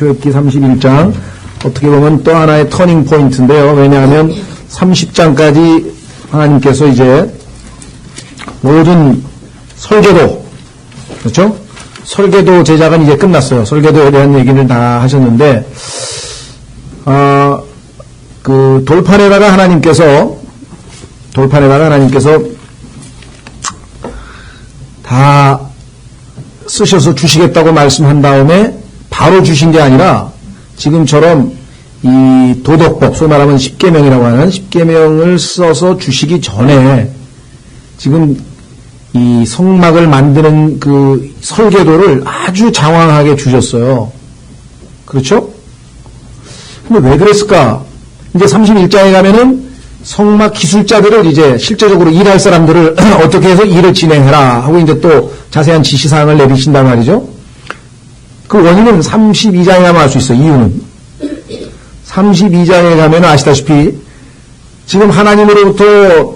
출애굽기 31장 어떻게 보면 또 하나의 터닝 포인트인데요. 왜냐하면 30장까지 하나님께서 이제 모든 설계도, 그렇죠? 설계도 제작은 이제 끝났어요. 설계도에 대한 얘기를 다 하셨는데, 그 돌판에다가 하나님께서 다 쓰셔서 주시겠다고 말씀한 다음에 바로 주신 게 아니라 지금처럼 이 도덕법, 소위 말하면 십계명이라고 하는 십계명을 써서 주시기 전에 지금 이 성막을 만드는 그 설계도를 아주 장황하게 주셨어요. 그렇죠? 근데 왜 그랬을까? 이제 31장에 가면은 성막 기술자들을 이제 실제적으로 일할 사람들을 어떻게 해서 일을 진행해라 하고 이제 또 자세한 지시사항을 내리신단 말이죠. 그 원인은 32장에 가면 알 수 있어요. 이유는 32장에 가면 아시다시피 지금 하나님으로부터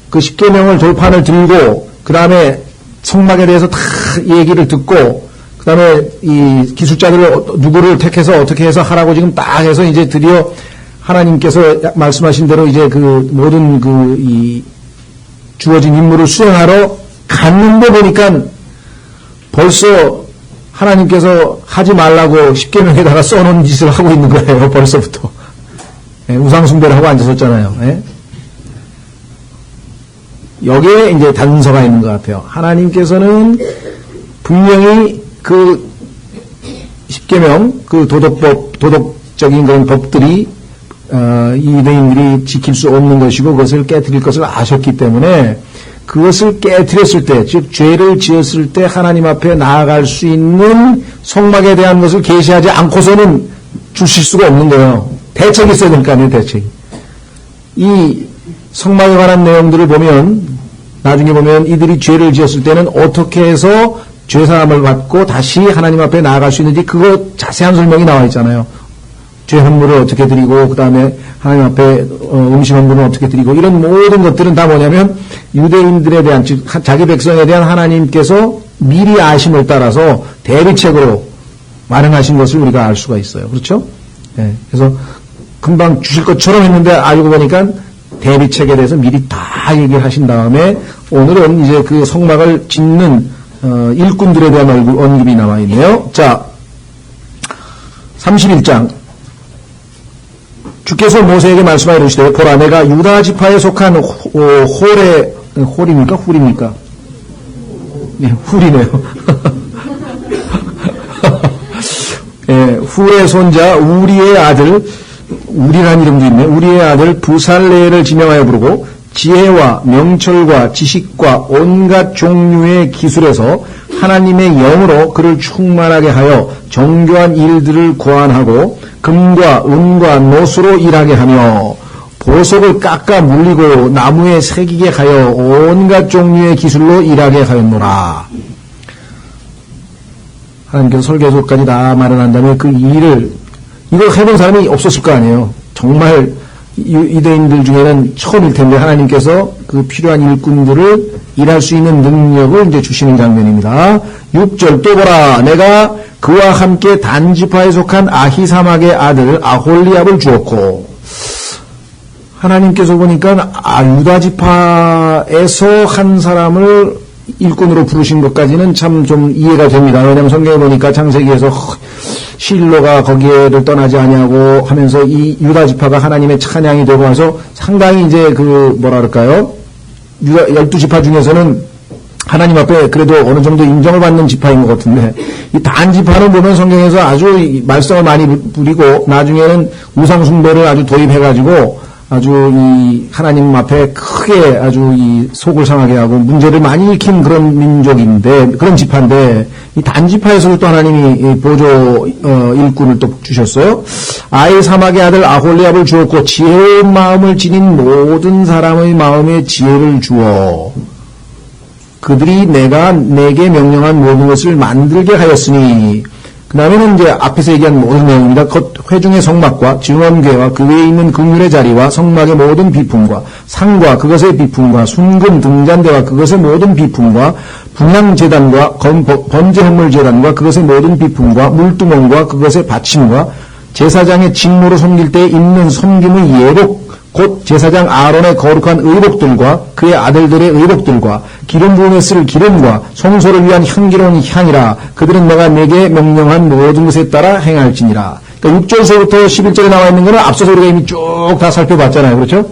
그 십계명을 돌판을 들고 그 다음에 성막에 대해서 다 얘기를 듣고 그 다음에 이 기술자들을 누구를 택해서 어떻게 해서 하라고 지금 딱 해서 이제 드디어 하나님께서 말씀하신 대로 이제 그 모든 그 이 주어진 임무를 수행하러 갔는데 보니까 벌써 하나님께서 하지 말라고 십계명에다가 써놓은 짓을 하고 있는 거예요. 벌써부터. 예, 우상숭배를 하고 앉았었잖아요. 예? 여기에 이제 단서가 있는 것 같아요. 하나님께서는 분명히 그 십계명, 그 도덕적인 그런 법들이 유대인들이 지킬 수 없는 것이고 그것을 깨뜨릴 것을 아셨기 때문에 그것을 깨뜨렸을 때, 즉 죄를 지었을 때 하나님 앞에 나아갈 수 있는 성막에 대한 것을 계시하지 않고서는 주실 수가 없는 거예요. 대책이 있어야 되니까요. 대책이. 이 성막에 관한 내용들을 보면 나중에 보면 이들이 죄를 지었을 때는 어떻게 해서 죄사함을 받고 다시 하나님 앞에 나아갈 수 있는지 그거 자세한 설명이 나와 있잖아요. 죄 헌물을 어떻게 드리고 그 다음에 하나님 앞에 음식 헌물을 어떻게 드리고 이런 모든 것들은 다 뭐냐면 유대인들에 대한 즉 자기 백성에 대한 하나님께서 미리 아심을 따라서 대비책으로 마련하신 것을 우리가 알 수가 있어요. 그렇죠? 네. 그래서 금방 주실 것처럼 했는데 알고 보니까 대비책에 대해서 미리 다 얘기를 하신 다음에 오늘은 이제 그 성막을 짓는 일꾼들에 대한 언급이 나와 있네요. 자, 31장. 주께서 모세에게 말씀하여 이르시되 보라 내가 유다 지파에 속한 홀입니까? 훌입니까? 네, 훌이네요. 예, 훌의 손자 우리의 아들 우리라는 이름도 있네. 우리의 아들 부살레를 지명하여 부르고 지혜와 명철과 지식과 온갖 종류의 기술에서 하나님의 영으로 그를 충만하게 하여 정교한 일들을 고안하고 금과 은과 노수로 일하게 하며 보석을 깎아 물리고 나무에 새기게 하여 온갖 종류의 기술로 일하게 하였노라. 하나님께서 설계도까지 다 마련한 다음에 그 일을 이걸 해본 사람이 없었을 거 아니에요. 정말 유대인들 중에는 처음일 텐데 하나님께서 그 필요한 일꾼들을 일할 수 있는 능력을 이제 주시는 장면입니다. 6절 또 보라 내가 그와 함께 단지파에 속한 아히사막의 아들 아홀리압을 주었고 하나님께서 보니까 유다지파에서 한 사람을 일꾼으로 부르신 것까지는 참 좀 이해가 됩니다. 왜냐하면 성경에 보니까 창세기에서 실로가 거기에를 떠나지 아니하고 하면서 이 유다지파가 하나님의 찬양이 되고 와서 상당히 이제 그 뭐라 그럴까요? 12지파 중에서는 하나님 앞에 그래도 어느 정도 인정을 받는 지파인 것 같은데 이 단지파는 보면 성경에서 아주 말썽을 많이 부리고 나중에는 우상숭배를 아주 도입해가지고 아주 이 하나님 앞에 크게 아주 이 속을 상하게 하고 문제를 많이 일으킨 그런 민족인데 그런 지파인데 이 단지파에서도 또 하나님이 보조 일꾼을 또 주셨어요. 아이 사막의 아들 아홀리압을 주었고 지혜로운 마음을 지닌 모든 사람의 마음에 지혜를 주어 그들이 내가 내게 명령한 모든 것을 만들게 하였으니 그 다음에는 이제 앞에서 얘기한 모든 내용입니다. 곧 회중의 성막과 증언궤와 그 외에 있는 극률의 자리와 성막의 모든 비품과 상과 그것의 비품과 순금 등잔대와 그것의 모든 비품과 분향제단과 번제헌물제단과 그것의 모든 비품과 물두멍과 그것의 받침과 제사장의 직무로 섬길 때 입는 섬김의 예복 곧 제사장 아론의 거룩한 의복들과 그의 아들들의 의복들과 기름 부음에 쓸 기름과 성소를 위한 향기로운 향이라 그들은 내가 내게 명령한 모든 것에 따라 행할지니라. 그러니까 6절서부터 11절에 나와 있는 것은 앞서서 우리가 이미 쭉 다 살펴봤잖아요. 그렇죠?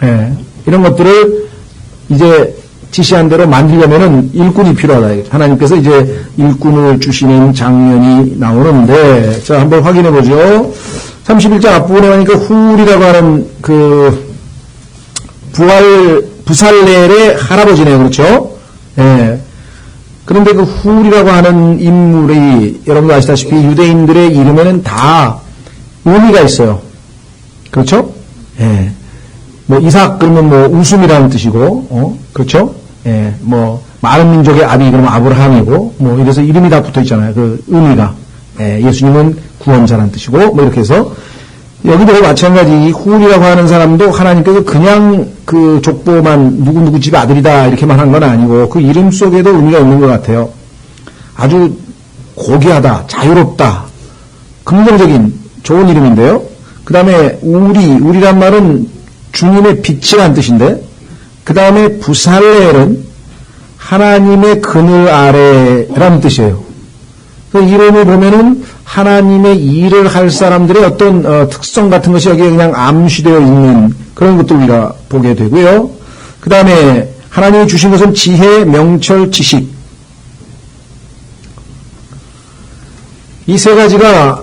예. 이런 것들을 이제 지시한 대로 만들려면은 일꾼이 필요하다. 하나님께서 이제 일꾼을 주시는 장면이 나오는데, 자, 한번 확인해 보죠. 31장 앞부분에 가니까 훌이라고 하는 부살렐의 할아버지네요. 그렇죠? 예. 그런데 그 훌이라고 하는 인물이 여러분도 아시다시피 유대인들의 이름에는 다 의미가 있어요. 그렇죠? 예. 뭐 이삭 그러면 뭐 웃음이라는 뜻이고, 그렇죠? 예. 뭐 많은 민족의 아비 그러면 아브라함이고, 뭐 이래서 이름이 다 붙어 있잖아요. 그 의미가. 예. 예수님은 구원자라는 뜻이고, 뭐 이렇게 해서 여기도 마찬가지 이 훌이라고 하는 사람도 하나님께서 그냥 그 족보만 누구누구 집 아들이다 이렇게만 한 건 아니고 그 이름 속에도 의미가 있는 것 같아요. 아주 고귀하다, 자유롭다, 긍정적인 좋은 이름인데요. 그 다음에 우리란 말은 주님의 빛이란 뜻인데 그 다음에 부살렐은 하나님의 그늘 아래라는 뜻이에요. 그 이름을 보면은 하나님의 일을 할 사람들의 어떤 특성 같은 것이 여기에 그냥 암시되어 있는 그런 것도 우리가 보게 되고요. 그 다음에 하나님이 주신 것은 지혜, 명철, 지식. 이 세 가지가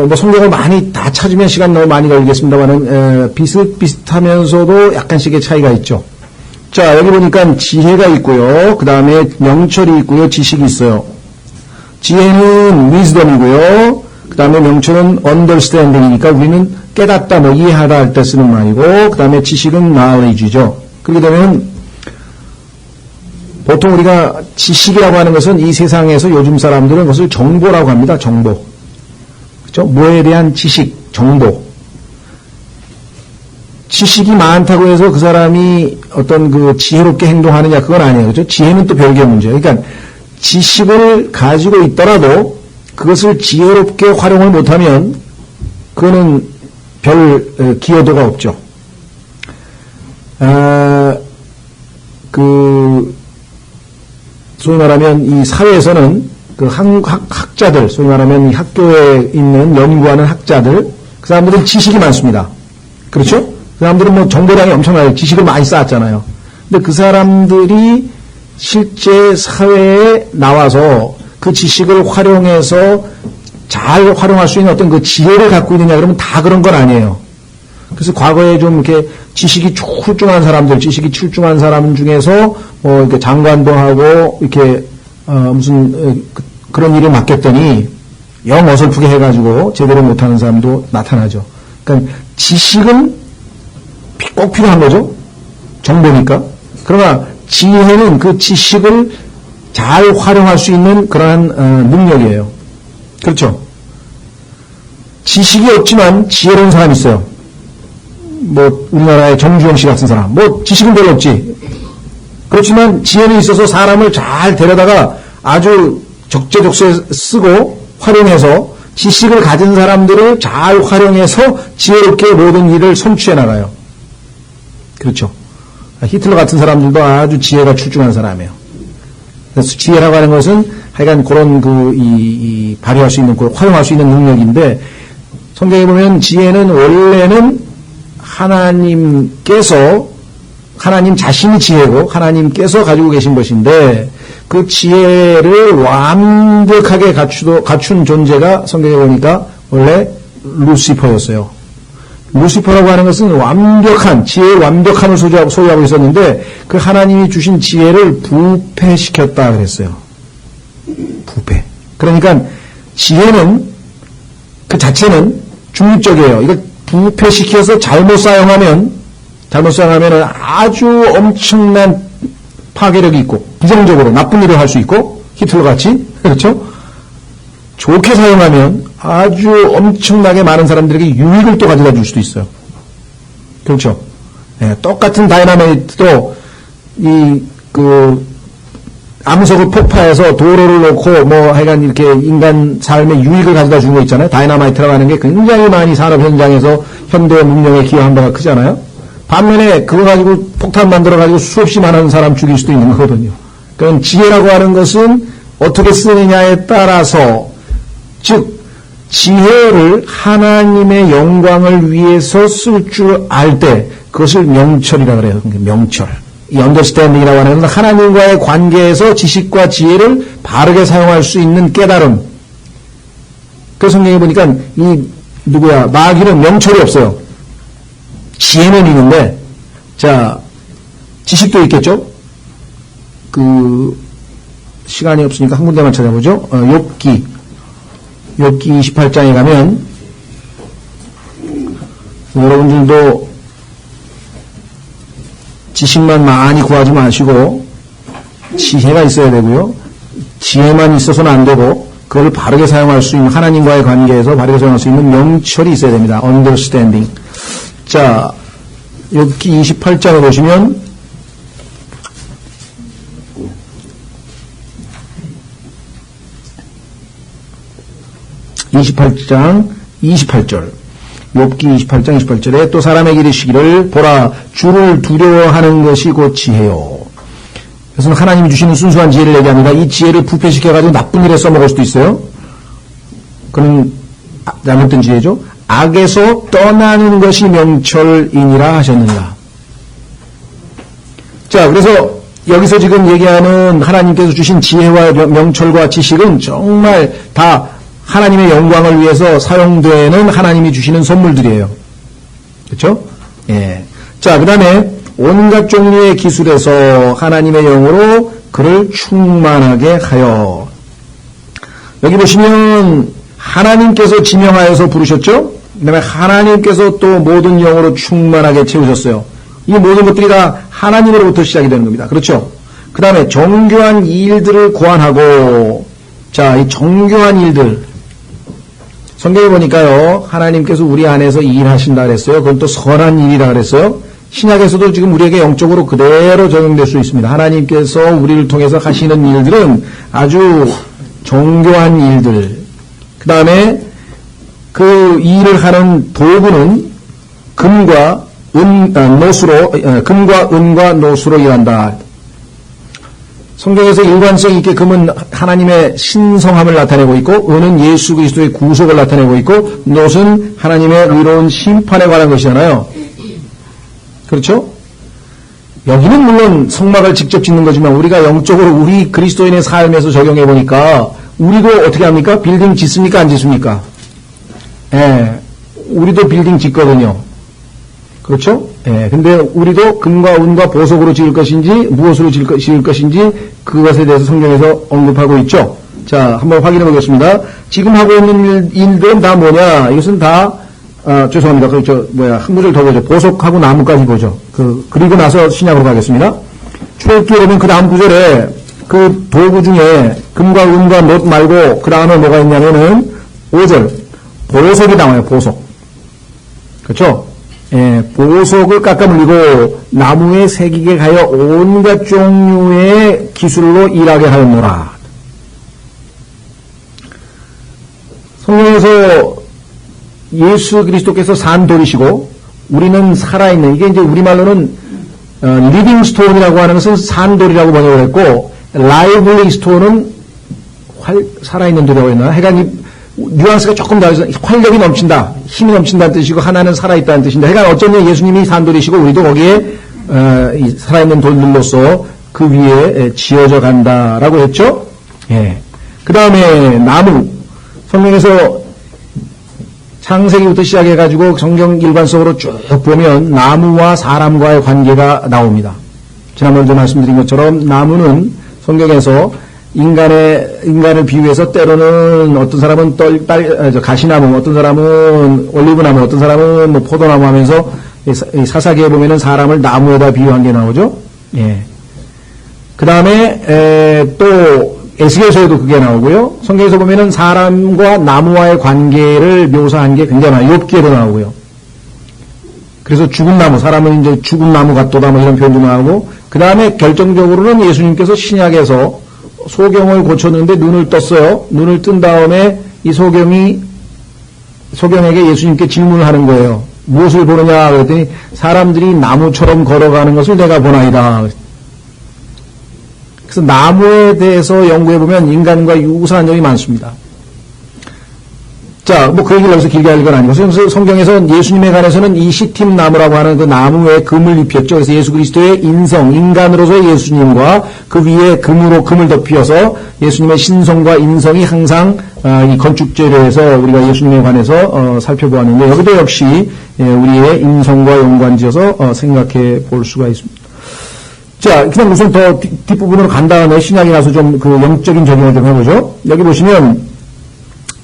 뭐 성경을 많이 다 찾으면 시간 너무 많이 걸리겠습니다만은 비슷비슷하면서도 약간씩의 차이가 있죠. 자, 여기 보니까 지혜가 있고요. 그 다음에 명철이 있고요. 지식이 있어요. 지혜는 wisdom이고요. 그 다음에 명철은 understanding이니까 우리는 깨닫다, 뭐 이해하다 할 때 쓰는 말이고, 그 다음에 지식은 knowledge죠. 그렇게 되면 보통 우리가 지식이라고 하는 것은 이 세상에서 요즘 사람들은 그것을 정보라고 합니다. 정보. 그렇죠? 뭐에 대한 지식, 정보. 지식이 많다고 해서 그 사람이 어떤 그 지혜롭게 행동하느냐 그건 아니에요. 그렇죠? 지혜는 또 별개의 문제예요. 그러니까 지식을 가지고 있더라도 그것을 지혜롭게 활용을 못하면 그거는 별 기여도가 없죠. 소위 말하면 이 사회에서는 그 학자들, 소위 말하면 이 학교에 있는 연구하는 학자들, 그 사람들은 지식이 많습니다. 그렇죠? 그 사람들은 뭐 정보량이 엄청나요. 지식을 많이 쌓았잖아요. 근데 그 사람들이 실제 사회에 나와서 그 지식을 활용해서 잘 활용할 수 있는 어떤 그 지혜를 갖고 있느냐 그러면 다 그런 건 아니에요. 그래서 과거에 좀 이렇게 지식이 출중한 사람들, 지식이 출중한 사람 중에서 뭐 이렇게 장관도 하고 이렇게 무슨 그런 일을 맡겼더니 영 어설프게 해가지고 제대로 못하는 사람도 나타나죠. 그러니까 지식은 꼭 필요한 거죠. 정보니까. 그러나 지혜는 그 지식을 잘 활용할 수 있는 그러한 능력이에요. 그렇죠? 지식이 없지만 지혜로운 사람이 있어요. 뭐 우리나라의 정주영 씨 같은 사람, 뭐 지식은 별로 없지. 그렇지만 지혜는 있어서 사람을 잘 데려다가 아주 적재적소에 쓰고 활용해서 지식을 가진 사람들을 잘 활용해서 지혜롭게 모든 일을 성취해 나가요. 그렇죠? 히틀러 같은 사람들도 아주 지혜가 출중한 사람이에요. 그래서 지혜라고 하는 것은 하여간 그런 발휘할 수 있는, 활용할 수 있는 능력인데, 성경에 보면 지혜는 원래는 하나님 자신이 지혜고 하나님께서 가지고 계신 것인데, 그 지혜를 완벽하게 갖춘 존재가 성경에 보니까 원래 루시퍼였어요. 루시퍼라고 하는 것은 지혜의 완벽함을 소유하고 있었는데 그 하나님이 주신 지혜를 부패시켰다 그랬어요. 부패. 그러니까 지혜는 그 자체는 중립적이에요. 이걸 부패시켜서 잘못 사용하면 아주 엄청난 파괴력이 있고 부정적으로 나쁜 일을 할 수 있고 히틀러 같이 그렇죠? 좋게 사용하면 아주 엄청나게 많은 사람들에게 유익을 또 가져다 줄 수도 있어요. 그렇죠? 예, 똑같은 다이나마이트도 암석을 폭파해서 도로를 놓고 하여간 이렇게 인간 삶의 유익을 가져다 주는 거 있잖아요. 다이나마이트라고 하는 게 굉장히 많이 산업 현장에서 현대 문명에 기여한 바가 크잖아요. 반면에 그거 가지고 폭탄 만들어 가지고 수없이 많은 사람 죽일 수도 있는 거거든요. 그럼 지혜라고 하는 것은 어떻게 쓰느냐에 따라서, 즉 지혜를 하나님의 영광을 위해서 쓸 줄 알 때 그것을 명철이라고 그래요. 명철. 이 언더스탠딩이라고 하는 것은 하나님과의 관계에서 지식과 지혜를 바르게 사용할 수 있는 깨달음. 그 성경에 보니까 마귀는 명철이 없어요. 지혜는 있는데, 자, 지식도 있겠죠? 시간이 없으니까 한 군데만 찾아보죠. 욥기 28장에 가면, 여러분들도 지식만 많이 구하지 마시고, 지혜가 있어야 되고요. 지혜만 있어서는 안 되고, 그걸 바르게 사용할 수 있는, 하나님과의 관계에서 바르게 사용할 수 있는 명철이 있어야 됩니다. understanding. 자, 욥기 28장을 보시면, 욥기 28장 28절에 또 사람에게 이르시기를 보라 주를 두려워하는 것이 곧 지혜요. 그래서 하나님이 주시는 순수한 지혜를 얘기합니다. 이 지혜를 부패시켜가지고 나쁜 일에 써먹을 수도 있어요. 그건 잘못된 지혜죠. 악에서 떠나는 것이 명철이니라 하셨느니라. 자, 그래서 여기서 지금 얘기하는 하나님께서 주신 지혜와 명철과 지식은 정말 다 하나님의 영광을 위해서 사용되는 하나님이 주시는 선물들이에요. 그렇죠? 예. 자, 그다음에 온갖 종류의 기술에서 하나님의 영으로 그를 충만하게 하여. 여기 보시면 하나님께서 지명하여서 부르셨죠? 그다음에 하나님께서 또 모든 영으로 충만하게 채우셨어요. 이 모든 것들이 다 하나님으로부터 시작이 되는 겁니다. 그렇죠? 그다음에 정교한 일들을 고안하고. 자, 이 정교한 일들. 성경에 보니까요, 하나님께서 우리 안에서 일하신다 그랬어요. 그건 또 선한 일이라 그랬어요. 신약에서도 지금 우리에게 영적으로 그대로 적용될 수 있습니다. 하나님께서 우리를 통해서 하시는 일들은 아주 정교한 일들. 그 다음에 그 일을 하는 도구는 금과 은과 노수로 일한다. 성경에서 일관성 있게 금은 하나님의 신성함을 나타내고 있고, 은은 예수 그리스도의 구속을 나타내고 있고, 노는 하나님의 의로운 심판에 관한 것이잖아요. 그렇죠? 여기는 물론 성막을 직접 짓는 거지만 우리가 영적으로 우리 그리스도인의 삶에서 적용해 보니까 우리도 어떻게 합니까? 빌딩 짓습니까? 안 짓습니까? 예, 우리도 빌딩 짓거든요. 그렇죠? 예, 근데 우리도 금과 은과 보석으로 지을 것인지 무엇으로 지을 것인지 그것에 대해서 성경에서 언급하고 있죠. 자, 한번 확인해 보겠습니다. 지금 하고 있는 일들은 다 뭐냐? 이것은 다 죄송합니다. 한 구절 더 보죠. 보석하고 나무까지 보죠. 그리고 나서 신약으로 가겠습니다. 출애굽기에 보면 그 다음 구절에 그 도구 중에 금과 은과 놋 말고 그 다음에 뭐가 있냐면은 5절 보석이 나와요. 보석. 그렇죠? 예, 보석을 깎아물리고 나무에 새기게 하여 온갖 종류의 기술로 일하게 하였노라. 성경에서 예수 그리스도께서 산 돌이시고 우리는 살아있는, 이게 이제 우리말로는 리빙 스톤이라고 하는 것은 산 돌이라고 번역을 했고, 라이블리 스톤은 살아있는 돌이라고 했나? 하여간 뉘앙스가 조금 다르죠. 활력이 넘친다, 힘이 넘친다는 뜻이고, 하나는 살아있다는 뜻인데, 하여간 어쩌면 예수님이 산돌이시고 우리도 거기에 살아있는 돌들로서 그 위에 지어져 간다라고 했죠. 예. 그 다음에 나무, 성경에서 창세기부터 시작해가지고 성경 일관성으로 쭉 보면 나무와 사람과의 관계가 나옵니다. 지난번에도 말씀드린 것처럼 나무는 성경에서 인간을 비유해서 때로는 어떤 사람은 가시나무, 어떤 사람은 올리브나무, 어떤 사람은 뭐 포도나무 하면서 사사기에 보면은 사람을 나무에다 비유한 게 나오죠. 예. 그 다음에 또 에스겔서에도 그게 나오고요. 성경에서 보면은 사람과 나무와의 관계를 묘사한 게 굉장히 많아요. 욥기에도 나오고요. 그래서 죽은 나무, 사람은 이제 죽은 나무 같도다 뭐 이런 표현도 나오고, 그 다음에 결정적으로는 예수님께서 신약에서 소경을 고쳤는데 눈을 떴어요. 눈을 뜬 다음에 이 소경에게 예수님께 질문을 하는 거예요. 무엇을 보느냐 그랬더니 사람들이 나무처럼 걸어가는 것을 내가 보나이다. 그래서 나무에 대해서 연구해보면 인간과 유사한 점이 많습니다. 자, 뭐 그 얘기를 여기서 길게 할 건 아니고, 성경에서 예수님에 관해서는 이 시팀 나무라고 하는 그 나무에 금을 입혔죠. 그래서 예수 그리스도의 인성, 인간으로서의 예수님과 그 위에 금을 덮여서 예수님의 신성과 인성이 항상 이 건축재료에서 우리가 예수님에 관해서 살펴보았는데, 여기도 역시 우리의 인성과 연관지어서 생각해 볼 수가 있습니다. 자, 그냥 우선 더 뒷부분으로 간 다음에 신약에 가서 좀 그 영적인 적용을 좀 해보죠. 여기 보시면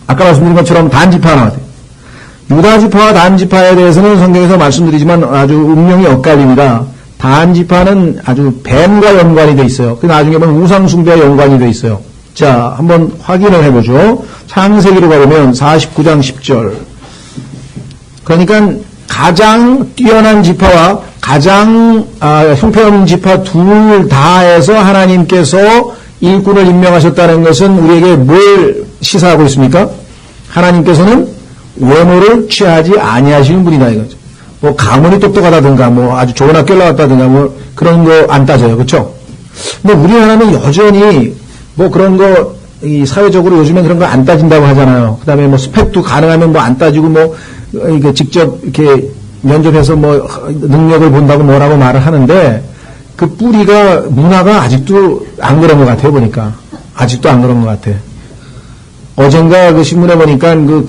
아까 말씀드린 것처럼 단지파 나왔어요. 유다지파와 단지파에 대해서는 성경에서 말씀드리지만 아주 운명이 엇갈립니다. 단지파는 아주 뱀과 연관이 돼 있어요. 그 나중에 보면 우상숭배와 연관이 돼 있어요. 자, 한번 확인을 해보죠. 창세기로 가보면 49장 10절. 그러니까 가장 뛰어난 지파와 가장 형편없는 지파 둘 다에서 하나님께서 일꾼을 임명하셨다는 것은 우리에게 뭘 시사하고 있습니까? 하나님께서는 외모를 취하지 아니하시는 분이다 이거죠. 뭐 가문이 똑똑하다든가 뭐 아주 좋은 학교 나왔다든가 뭐 그런 거 안 따져요. 그렇죠? 뭐 우리나라는 여전히 뭐 그런 거 이 사회적으로 요즘엔 그런 거 안 따진다고 하잖아요. 그다음에 뭐 스펙도 가능하면 뭐 안 따지고 뭐 이게 직접 이렇게 면접해서 뭐 능력을 본다고 뭐라고 말을 하는데 그 뿌리가 문화가 아직도 안 그런 것 같아요. 보니까 아직도 안 그런 것 같아. 어젠가 그 신문에 보니까 그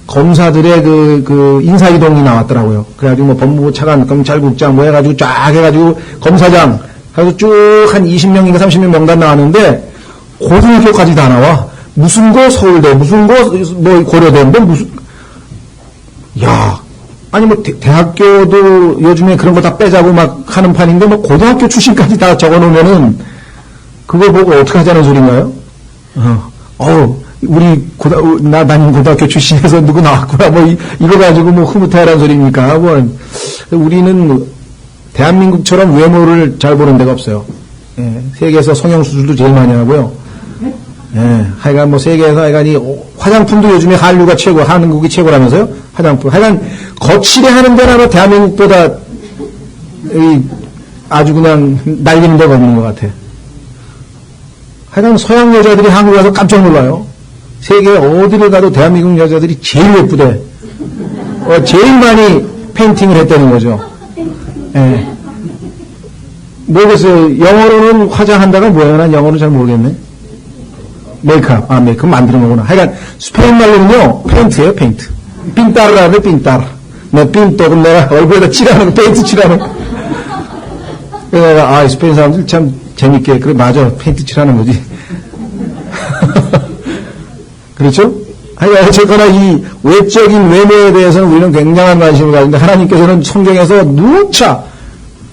검사들의 그 인사이동이 나왔더라고요. 그래가지고 뭐 법무부 차관, 검찰국장 뭐 해가지고 쫙 해가지고 검사장 해서 쭉 한 20명인가 30명 명단 나왔는데 고등학교까지 다 나와. 무슨 고 서울대, 무슨 고 뭐 고려대인데 무슨 야 아니 뭐 대학교도 요즘에 그런 거 다 빼자고 막 하는 판인데 뭐 고등학교 출신까지 다 적어놓으면은 그걸 보고 어떻게 하자는 소린가요? 나 다닌 고등학교 출신에서 누구 나왔구나, 뭐, 이거 가지고 뭐 흐뭇해하라는 소리니까, 뭐, 우리는 대한민국처럼 외모를 잘 보는 데가 없어요. 예, 세계에서 성형수술도 제일 많이 하고요. 예, 하여간 뭐 세계에서 하여간 이 화장품도 요즘에 한류가 최고, 한국이 최고라면서요? 화장품. 하여간 거칠게 하는 데는 아마 대한민국보다 아주 그냥 날리는 데가 없는 것 같아. 하여간 서양 여자들이 한국에 가서 깜짝 놀라요. 세계 어디를 가도 대한민국 여자들이 제일 예쁘대. 제일 많이 페인팅을 했다는 거죠. 예. 모르겠어요. 영어로는 화장한다가 뭐야? 난 영어는 잘 모르겠네. 메이크업. 메이크업 만드는 거구나. 하여간 스페인 말로는요, 페인트예요, 페인트. 핀따르라는데 핀따르. 핀또, 그럼 내가 얼굴에다 칠하는 거, 페인트 칠하는 거. 그래서 내가, 스페인 사람들 참 재밌게, 그래, 맞아. 페인트 칠하는 거지. 그렇죠? 하여간 어쨌거나 이 외적인 외모에 대해서는 우리는 굉장한 관심을 가지는데 하나님께서는 성경에서 누차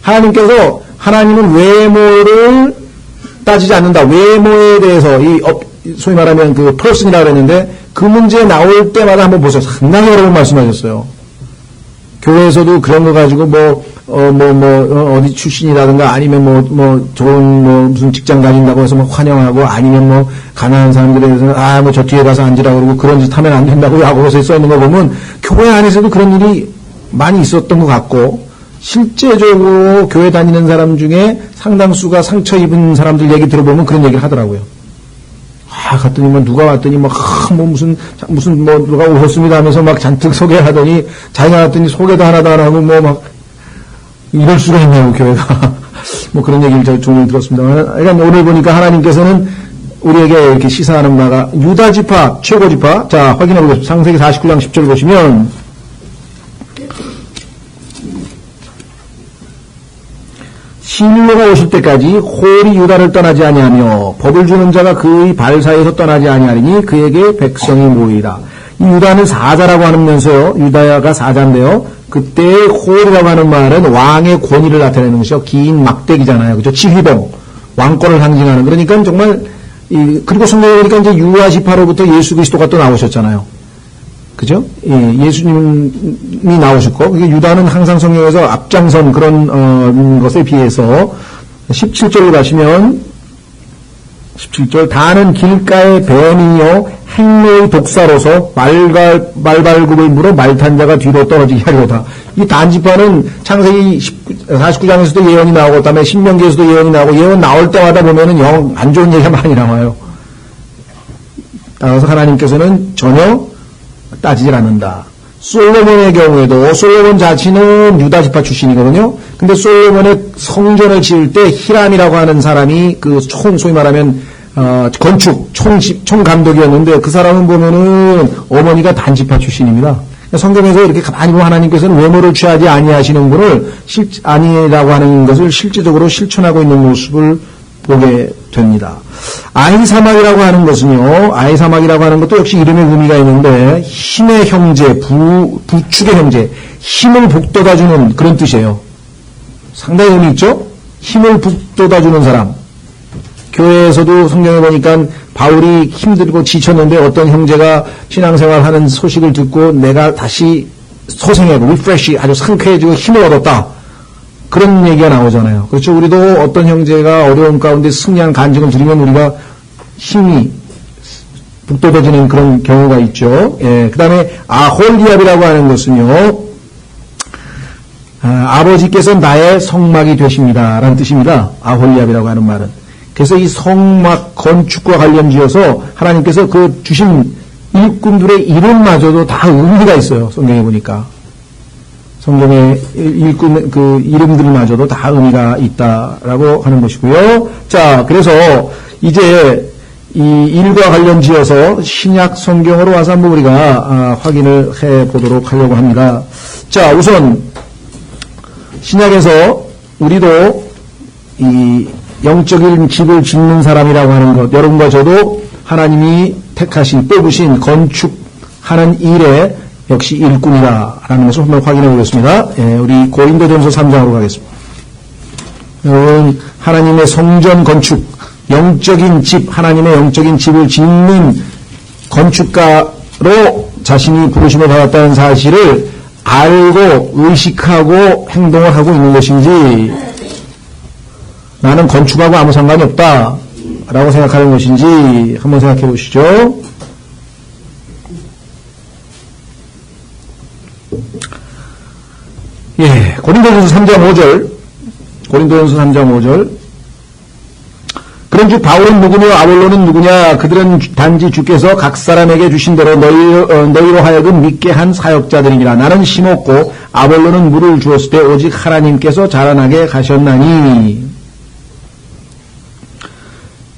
하나님은 외모를 따지지 않는다. 외모에 대해서 소위 말하면 그 person이라고 그랬는데 그 문제 나올 때마다 한번 보세요. 상당히 여러 번 말씀하셨어요. 교회에서도 그런 거 가지고 어디 출신이라든가 아니면 좋은 무슨 직장 다닌다고 해서 환영하고 아니면 가난한 사람들에 대해서는 저 뒤에 가서 앉으라고 그러고 그런 짓 하면 안 된다고 야고보서에 써 있는 거 보면 교회 안에서도 그런 일이 많이 있었던 것 같고 실제적으로 교회 다니는 사람 중에 상당수가 상처 입은 사람들 얘기 들어보면 그런 얘기를 하더라고요. 갔더니 누가 왔더니 누가 오셨습니다 하면서 막 잔뜩 소개하더니 자기가 왔더니 소개도 하나도 안 하고 이럴 수가 있네요, 교회가. 그런 얘기를 제가 종종 들었습니다. 그러니까 오늘 보니까 하나님께서는 우리에게 이렇게 시사하는 바가 유다지파, 최고지파. 자, 확인해 보겠습니다. 창세기 49장 10절 보시면 시밀로가 오실 때까지 홀이 유다를 떠나지 아니하며 법을 주는 자가 그의 발 사이에서 떠나지 아니하리니 그에게 백성이 모이라. 이 유다는 사자라고 하면서요. 유다가 사자인데요. 그때 홀이라고 하는 말은 왕의 권위를 나타내는 것이요. 긴 막대기잖아요. 그죠? 지휘봉. 왕권을 상징하는. 그러니까 정말 그리고 성경에 보니까 이제 유아 지파로부터 예수 그리스도가 또 나오셨잖아요. 그죠? 예수님이 나오셨고, 그게 유다는 항상 성경에서 앞장선 그런 것에 비해서 17절을 가시면 17절 다는 길가의 뱀이요 행로의 독사로서 말발굽을 물어 말탄 자가 뒤로 떨어지게 하려다. 이 단지파는 창세기 49장에서도 예언이 나오고 그다음에 신명기에서도 예언이 나오고 예언 나올 때마다 보면은 영 안 좋은 얘기가 많이 나와요. 따라서 하나님께서는 전혀 따지질 않는다. 솔로몬의 경우에도 솔로몬 자신은 유다 지파 출신이거든요. 근데 솔로몬의 성전을 지을 때 히람이라고 하는 사람이 그 소위 말하면 건축 총감독이었는데 그 사람은 보면은 어머니가 단지파 출신입니다. 성경에서 이렇게 가만히 보면 하나님께서는 외모를 취하지 아니하시는 분을 아니라고 하는 것을 실제적으로 실천하고 있는 모습을 보게 됩니다. 아히사막이라고 하는 것은요, 아히사막이라고 하는 것도 역시 이름의 의미가 있는데 힘의 형제, 부축의 형제, 힘을 북돋아주는 그런 뜻이에요. 상당히 의미 있죠? 힘을 북돋아주는 사람. 교회에서도 성경에 보니까 바울이 힘들고 지쳤는데 어떤 형제가 신앙생활하는 소식을 듣고 내가 다시 소생하고 리프레시 아주 상쾌해지고 힘을 얻었다. 그런 얘기가 나오잖아요. 그렇죠. 우리도 어떤 형제가 어려움 가운데 승리한 간증을 들으면 우리가 힘이 북돋아지는 그런 경우가 있죠. 예. 그 다음에 아홀리압이라고 하는 것은요, 아버지께서 나의 성막이 되십니다. 라는 뜻입니다. 아홀리압이라고 하는 말은. 그래서 이 성막 건축과 관련지어서 하나님께서 그 주신 일꾼들의 이름마저도 다 의미가 있어요. 성경에 보니까. 성경의 일꾼 그 이름들마저도 다 의미가 있다라고 하는 것이고요. 자, 그래서 이제 이 일과 관련지어서 신약 성경으로 와서 한번 우리가 확인을 해 보도록 하려고 합니다. 자, 우선 신약에서 우리도 이 영적인 집을 짓는 사람이라고 하는 것, 여러분과 저도 하나님이 택하신, 뽑으신 건축하는 일에 역시 일꾼이다라는 것을 한번 확인해 보겠습니다. 예, 우리 고린도전서 3장으로 가겠습니다. 여러분, 하나님의 성전 건축, 영적인 집, 하나님의 영적인 집을 짓는 건축가로 자신이 부르심을 받았다는 사실을 알고 의식하고 행동을 하고 있는 것인지, 나는 건축하고 아무 상관이 없다 라고 생각하는 것인지 한번 생각해 보시죠. 예, 고린도전서 3장 5절, 고린도전서 3장 5절. 그런즉 바울은 누구며 아볼로는 누구냐? 그들은 단지 주께서 각 사람에게 주신 대로 너희로 하여금 믿게 한 사역자들이니라. 나는 심었고 아볼로는 물을 주었을 때 오직 하나님께서 자라나게 하셨나니.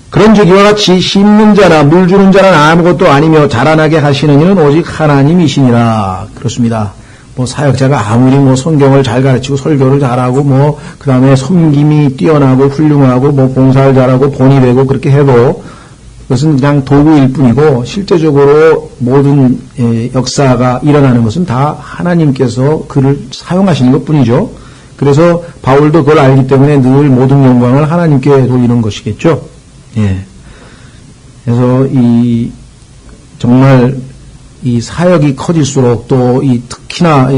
그런즉 이와 같이 심는 자나 물 주는 자는 아무것도 아니며 자라나게 하시는 이는 오직 하나님이시니라. 그렇습니다. 뭐 사역자가 아무리 뭐 성경을 잘 가르치고 설교를 잘하고 뭐 그다음에 섬김이 뛰어나고 훌륭하고 뭐 봉사를 잘하고 본이 되고 그렇게 해도 그것은 그냥 도구일 뿐이고 실제적으로 모든 역사가 일어나는 것은 다 하나님께서 그를 사용하시는 것뿐이죠. 그래서 바울도 그걸 알기 때문에 늘 모든 영광을 하나님께 돌리는 것이겠죠. 예. 그래서 정말 이 사역이 커질수록 또 특히나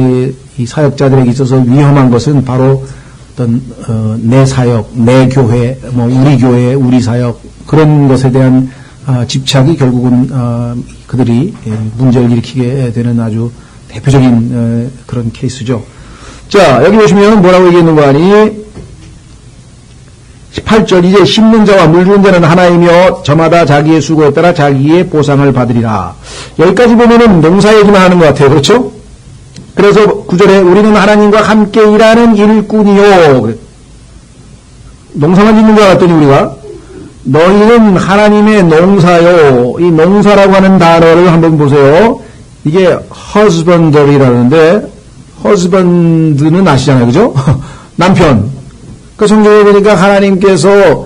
이 사역자들에게 있어서 위험한 것은 바로 어떤 내 사역, 내 교회, 뭐 우리 교회, 우리 사역 그런 것에 대한 집착이 결국은 그들이 문제를 일으키게 되는 아주 대표적인 그런 케이스죠. 자, 여기 보시면 뭐라고 얘기했는가 하니 18절 이제 심는 자와 물 주는 자는 하나이며 저마다 자기의 수고에 따라 자기의 보상을 받으리라. 여기까지 보면은 농사 얘기만 하는 것 같아요. 그렇죠? 그래서 9절에 우리는 하나님과 함께 일하는 일꾼이요. 농사만 짓는 것 같더니 우리가 너희는 하나님의 농사요. 이 농사라고 하는 단어를 한번 보세요. 이게 husbandry라는데 husband는 아시잖아요. 그죠? 남편. 그 성경에 보니까 하나님께서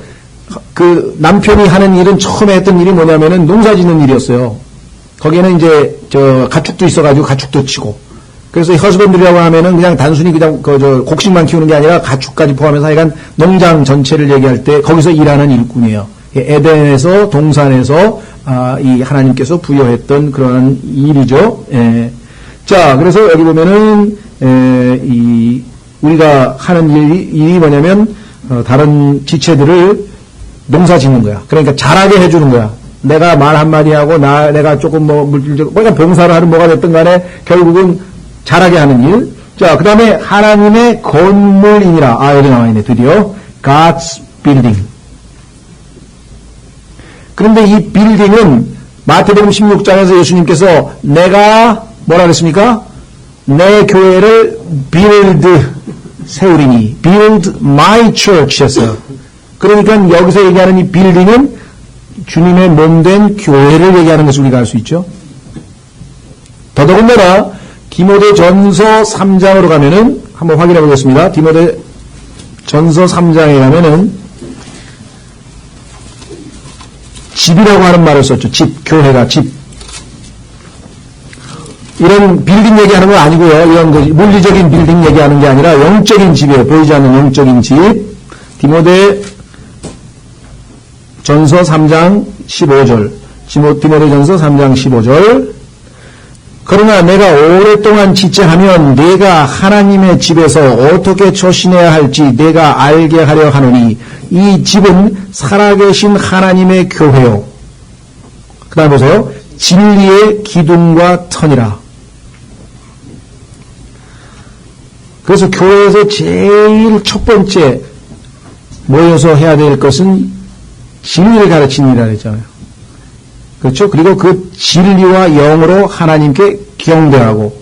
그 남편이 하는 일은 처음에 했던 일이 뭐냐면은 농사 짓는 일이었어요. 거기에는 이제 가축도 있어가지고 가축도 치고 그래서 허스밴드리라고 하면은 그냥 단순히 그냥 곡식만 키우는 게 아니라 가축까지 포함해서 하여간 농장 전체를 얘기할 때 거기서 일하는 일꾼이에요. 에덴에서 동산에서 이 하나님께서 부여했던 그런 일이죠. 예. 자, 그래서 여기 보면은 우리가 하는 일이 뭐냐면 다른 지체들을 농사 짓는 거야. 그러니까 잘하게 해주는 거야. 내가 말 한마디 하고 내가 조금 물질적 그러니까 봉사를 하든 뭐가 됐든 간에 결국은 잘하게 하는 일. 자, 그 다음에 하나님의 건물이니라. 여기 나와 있네, 드디어. God's building. 그런데 이 빌딩은 마태복음 16장에서 예수님께서 내가 뭐라 그랬습니까? 내 교회를 세우리니. build my church 했어요. 그러니까 여기서 얘기하는 이 빌딩은 주님의 몸된 교회를 얘기하는 것을 우리가 알 수 있죠. 더더군다나 디모데전서 3장으로 가면은 한번 확인해 보겠습니다. 디모데전서 3장에 가면은 집이라고 하는 말을 썼죠. 집, 교회가 집. 이런 빌딩 얘기하는 건 아니고요. 이런 거 물리적인 빌딩 얘기하는 게 아니라 영적인 집이에요. 보이지 않는 영적인 집. 디모데전서 3장 15절. 디모데전서 3장 15절. 그러나 내가 오랫동안 지체하면 내가 하나님의 집에서 어떻게 처신해야 할지 내가 알게 하려 하노니 이 집은 살아계신 하나님의 교회요. 그 다음 보세요. 진리의 기둥과 터니라. 그래서 교회에서 제일 첫 번째 모여서 해야 될 것은 진리를 가르치는 일이라 했잖아요. 그렇죠? 그리고 그 진리와 영으로 하나님께 경배하고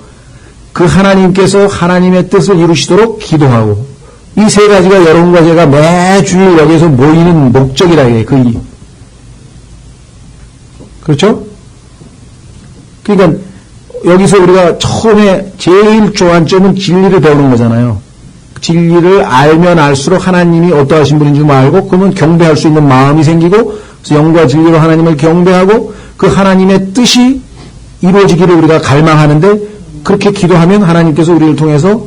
그 하나님께서 하나님의 뜻을 이루시도록 기도하고 이 세 가지가 여러분과 제가 매주일 여기에서 모이는 목적이라 해요. 그 일. 그렇죠? 그러니까 여기서 우리가 처음에 제일 좋아하는 점은 진리를 배우는 거잖아요. 진리를 알면 알수록 하나님이 어떠하신 분인 줄 알고 그러면 경배할 수 있는 마음이 생기고 그래서 영과 진리로 하나님을 경배하고 그 하나님의 뜻이 이루어지기를 우리가 갈망하는데 그렇게 기도하면 하나님께서 우리를 통해서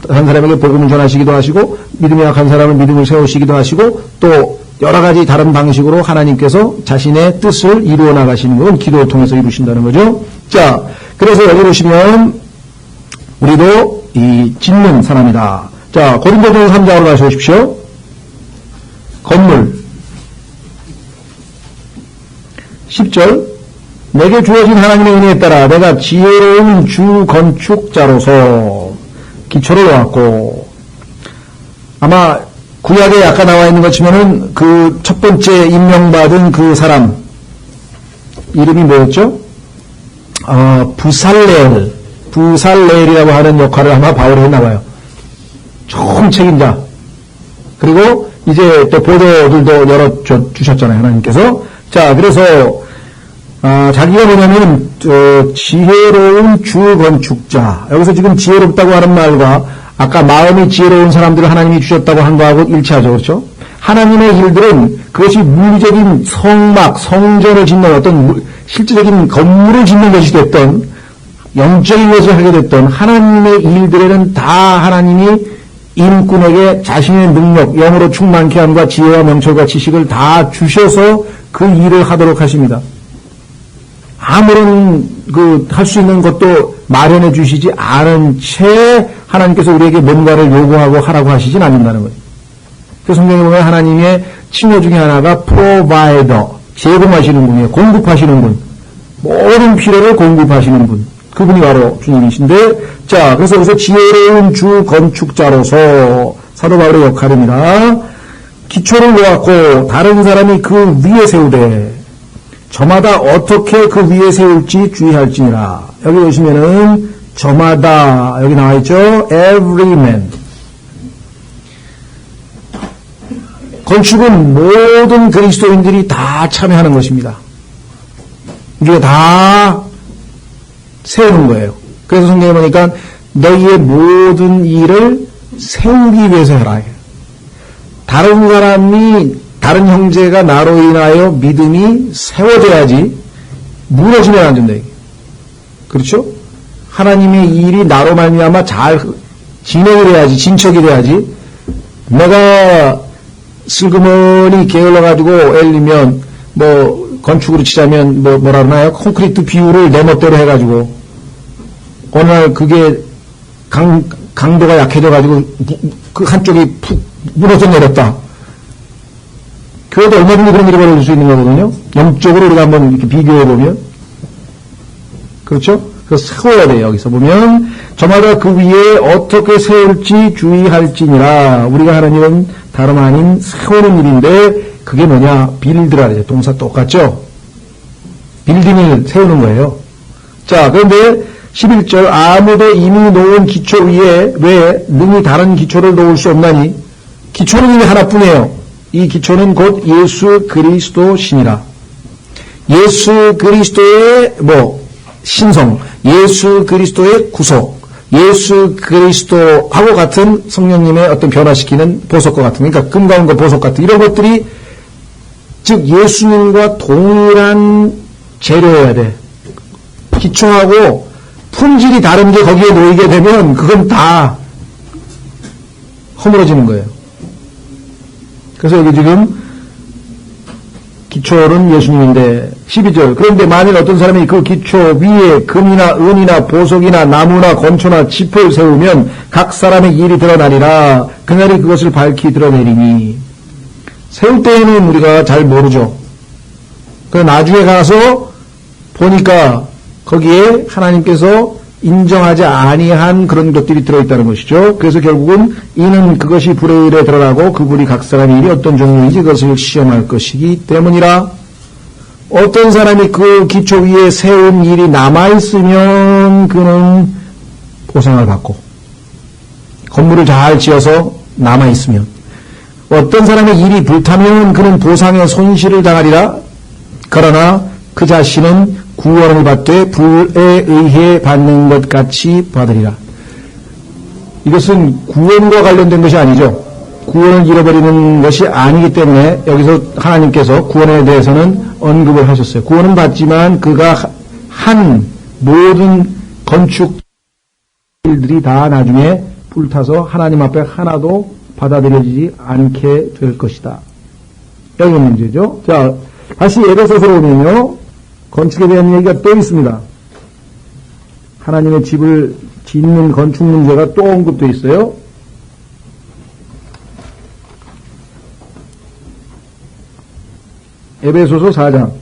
한 사람에게 복음을 전하시기도 하시고 믿음이 약한 사람은 믿음을 세우시기도 하시고 또 여러 가지 다른 방식으로 하나님께서 자신의 뜻을 이루어 나가시는 건 기도를 통해서 이루신다는 거죠. 자, 그래서 여기 보시면 우리도 이 짓는 사람이다. 자, 고린도전서 3장으로 가셔보십시오. 건물 10절 내게 주어진 하나님의 은혜에 따라 내가 지혜로운 주 건축자로서 기초를 놓았고 아마 구약에 아까 나와 있는 것치면은 그 첫 번째 임명받은 그 사람 이름이 뭐였죠? 부살레엘이라고 하는 역할을 아마 바울이 했나 봐요. 총 책임자. 그리고 이제 또 보도들도 열어주셨잖아요. 하나님께서. 자, 그래서 자기가 뭐냐면 지혜로운 주 건축자. 여기서 지금 지혜롭다고 하는 말과 아까 마음이 지혜로운 사람들을 하나님이 주셨다고 한 거하고 일치하죠. 그렇죠? 하나님의 일들은 그것이 물리적인 성막, 성전을 짓는 어떤 실질적인 건물을 짓는 것이 됐던 영적인 것을 하게 됐던 하나님의 일들에는 다 하나님이 일꾼에게 자신의 능력, 영으로 충만케 함과 지혜와 명철과 지식을 다 주셔서 그 일을 하도록 하십니다. 아무런 할 수 있는 것도 마련해 주시지 않은 채 하나님께서 우리에게 뭔가를 요구하고 하라고 하시진 않는다는 거예요. 그 성경에 보면 하나님의 칭호 중에 하나가 provider, 제공하시는 분이에요. 공급하시는 분. 모든 필요를 공급하시는 분. 그분이 바로 주님이신데, 자, 그래서 여기서 지혜로운 주 건축자로서 사도 바울의 역할입니다. 기초를 놓았고 다른 사람이 그 위에 세우되 저마다 어떻게 그 위에 세울지 주의할지니라. 여기 보시면은 저마다 여기 나와 있죠. Every man. 건축은 모든 그리스도인들이 다 참여하는 것입니다. 우리가 다 세우는 거예요. 그래서 성경에 보니까 너희의 모든 일을 세우기 위해서 해라. 다른 사람이, 다른 형제가 나로 인하여 믿음이 세워져야지 무너지면 안 된다. 그렇죠? 하나님의 일이 나로 말미암아 잘 진행이 돼야지, 진척이 돼야지. 내가 슬그머니 게을러가지고 예를 들면 뭐 건축으로 치자면 뭐라 그러나요? 콘크리트 비율을 내 멋대로 해가지고 어느 날 그게 강도가 약해져가지고 그 한쪽이 푹 무너져 내렸다. 교회도 얼마든지 그런 일이 벌어질 수 있는 거거든요. 영적으로 우리가 한번 이렇게 비교해보면. 그렇죠? 그래서 세워야 돼요. 여기서 보면 저마다 그 위에 어떻게 세울지 주의할지니라. 우리가 하나님은 다름 아닌 세우는 일인데 그게 뭐냐? 빌드라 그래요. 동사 똑같죠? 빌딩을 세우는 거예요. 자, 그런데 11절 아무도 이미 놓은 기초 위에 왜 능히 다른 기초를 놓을 수 없나니 기초는 이미 하나뿐이에요. 이 기초는 곧 예수 그리스도시니라. 예수 그리스도의 신성, 예수 그리스도의 구속, 예수 그리스도하고 같은 성령님의 어떤 변화시키는 보석과 같은, 그러니까 금가운과 보석 같은 이런 것들이 즉 예수님과 동일한 재료여야 돼. 기초하고 품질이 다른 게 거기에 놓이게 되면 그건 다 허물어지는 거예요. 그래서 여기 지금 기초는 예수님인데 12절 그런데 만일 어떤 사람이 그 기초 위에 금이나 은이나 보석이나 나무나 건초나 짚을 세우면 각 사람의 일이 드러나리라. 그날이 그것을 밝히 드러내리니. 세울 때에는 우리가 잘 모르죠. 그래서 나중에 가서 보니까 거기에 하나님께서 인정하지 아니한 그런 것들이 들어있다는 것이죠. 그래서 결국은 이는 그것이 불의 일에 드러나고 그 불이 각 사람의 일이 어떤 종류인지 그것을 시험할 것이기 때문이라. 어떤 사람이 그 기초 위에 세운 일이 남아있으면 그는 보상을 받고, 건물을 잘 지어서 남아있으면, 어떤 사람의 일이 불타면 그는 보상의 손실을 당하리라. 그러나 그 자신은 구원을 받되 불에 의해 받는 것 같이 받으리라. 이것은 구원과 관련된 것이 아니죠. 구원을 잃어버리는 것이 아니기 때문에 여기서 하나님께서 구원에 대해서는 언급을 하셨어요. 구원은 받지만 그가 한 모든 건축들이 다 나중에 불타서 하나님 앞에 하나도 받아들여지지 않게 될 것이다. 여기 문제죠. 자, 다시 에베소서로 오면요. 건축에 대한 얘기가 또 있습니다. 하나님의 집을 짓는 건축 문제가 또 언급되어 있어요. 에베소서 4장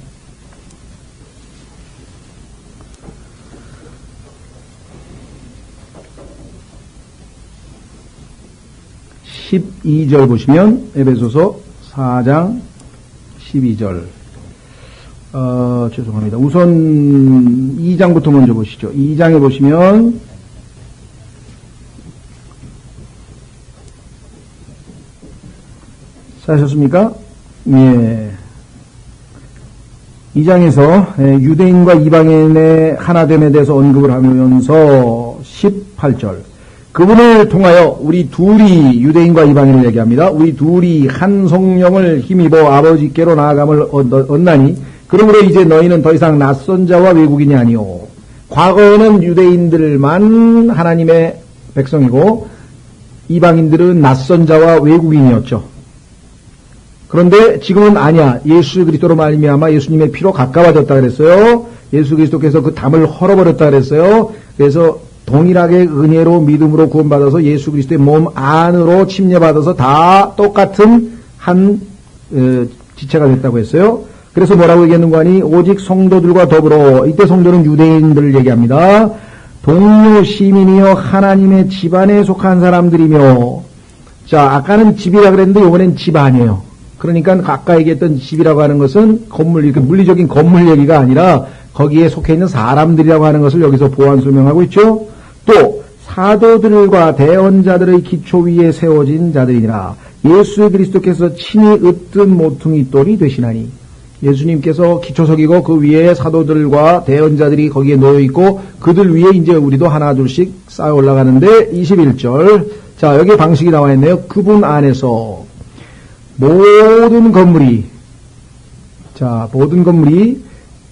12절 보시면 에베소서 4장 12절 죄송합니다. 우선 2장부터 먼저 보시죠. 2장에 보시면 찾으셨습니까? 예. 2장에서 유대인과 이방인의 하나됨에 대해서 언급을 하면서 18절 그분을 통하여 우리 둘이 유대인과 이방인을 얘기합니다. 우리 둘이 한 성령을 힘입어 아버지께로 나아감을 얻나니 그러므로 이제 너희는 더 이상 낯선 자와 외국인이 아니오. 과거에는 유대인들만 하나님의 백성이고 이방인들은 낯선 자와 외국인이었죠. 그런데 지금은 아니야. 예수 그리스도로 말미암아 예수님의 피로 가까워졌다 그랬어요. 예수 그리스도께서 그 담을 헐어버렸다 그랬어요. 그래서 동일하게 은혜로 믿음으로 구원받아서 예수 그리스도의 몸 안으로 침례받아서 다 똑같은 한 지체가 됐다고 했어요. 그래서 뭐라고 얘기했는가 하니 오직 성도들과 더불어 이때 성도는 유대인들을 얘기합니다. 동료 시민이여 하나님의 집안에 속한 사람들이며 자 아까는 집이라 그랬는데 이번엔 집 아니에요. 그러니까 아까 얘기했던 집이라고 하는 것은 건물, 이렇게 물리적인 건물 얘기가 아니라 거기에 속해 있는 사람들이라고 하는 것을 여기서 보완 설명하고 있죠. 또 사도들과 대언자들의 기초 위에 세워진 자들이니라. 예수 그리스도께서 친히 으뜸 모퉁이 돌이 되시나니 예수님께서 기초석이고 그 위에 사도들과 대언자들이 거기에 놓여 있고 그들 위에 이제 우리도 하나 둘씩 쌓여 올라가는데 21절 자 여기 방식이 나와 있네요. 그분 안에서 모든 건물이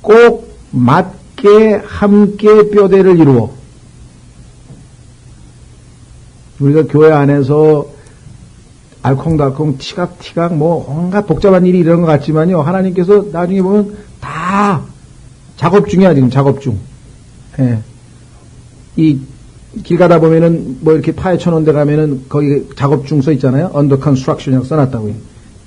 꼭 맞게 함께 뼈대를 이루어 우리가 교회 안에서 알콩달콩 티각티각 뭐 온갖 복잡한 일이 이런 것 같지만요. 하나님께서 나중에 보면 다 작업 중이야, 지금 작업 중. 예. 이 길 가다 보면은 뭐 이렇게 파헤쳐 놓은 데 가면은 거기 작업 중 써 있잖아요. under construction이라고 써놨다고요.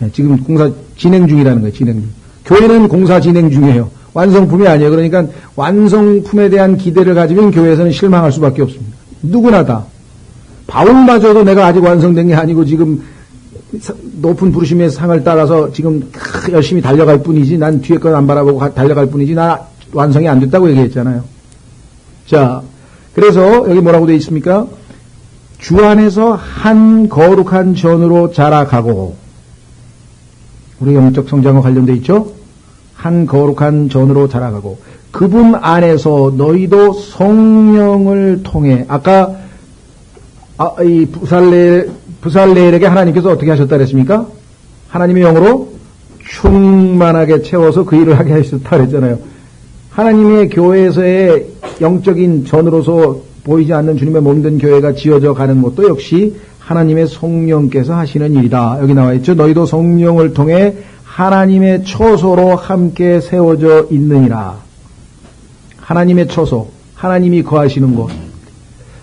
예. 지금 공사 진행 중이라는 거예요, 진행 중. 교회는 공사 진행 중이에요. 완성품이 아니에요. 그러니까 완성품에 대한 기대를 가지면 교회에서는 실망할 수밖에 없습니다. 누구나 다. 바울마저도 내가 아직 완성된 게 아니고 지금 높은 부르심의 상을 따라서 지금 열심히 달려갈 뿐이지 난 뒤에 건 안 바라보고 달려갈 뿐이지 나 완성이 안 됐다고 얘기했잖아요. 자, 그래서 여기 뭐라고 되어 있습니까? 주 안에서 한 거룩한 전으로 자라가고 우리 영적 성장과 관련되어 있죠? 한 거룩한 전으로 자라가고 그분 안에서 너희도 성령을 통해 아까 이 부살레엘에게 하나님께서 어떻게 하셨다 그랬습니까? 하나님의 영으로 충만하게 채워서 그 일을 하게 하셨다 그랬잖아요. 하나님의 교회에서의 영적인 전으로서 보이지 않는 주님의 몸된 교회가 지어져 가는 것도 역시 하나님의 성령께서 하시는 일이다. 여기 나와 있죠. 너희도 성령을 통해 하나님의 처소로 함께 세워져 있느니라. 하나님의 처소, 하나님이 거하시는 곳.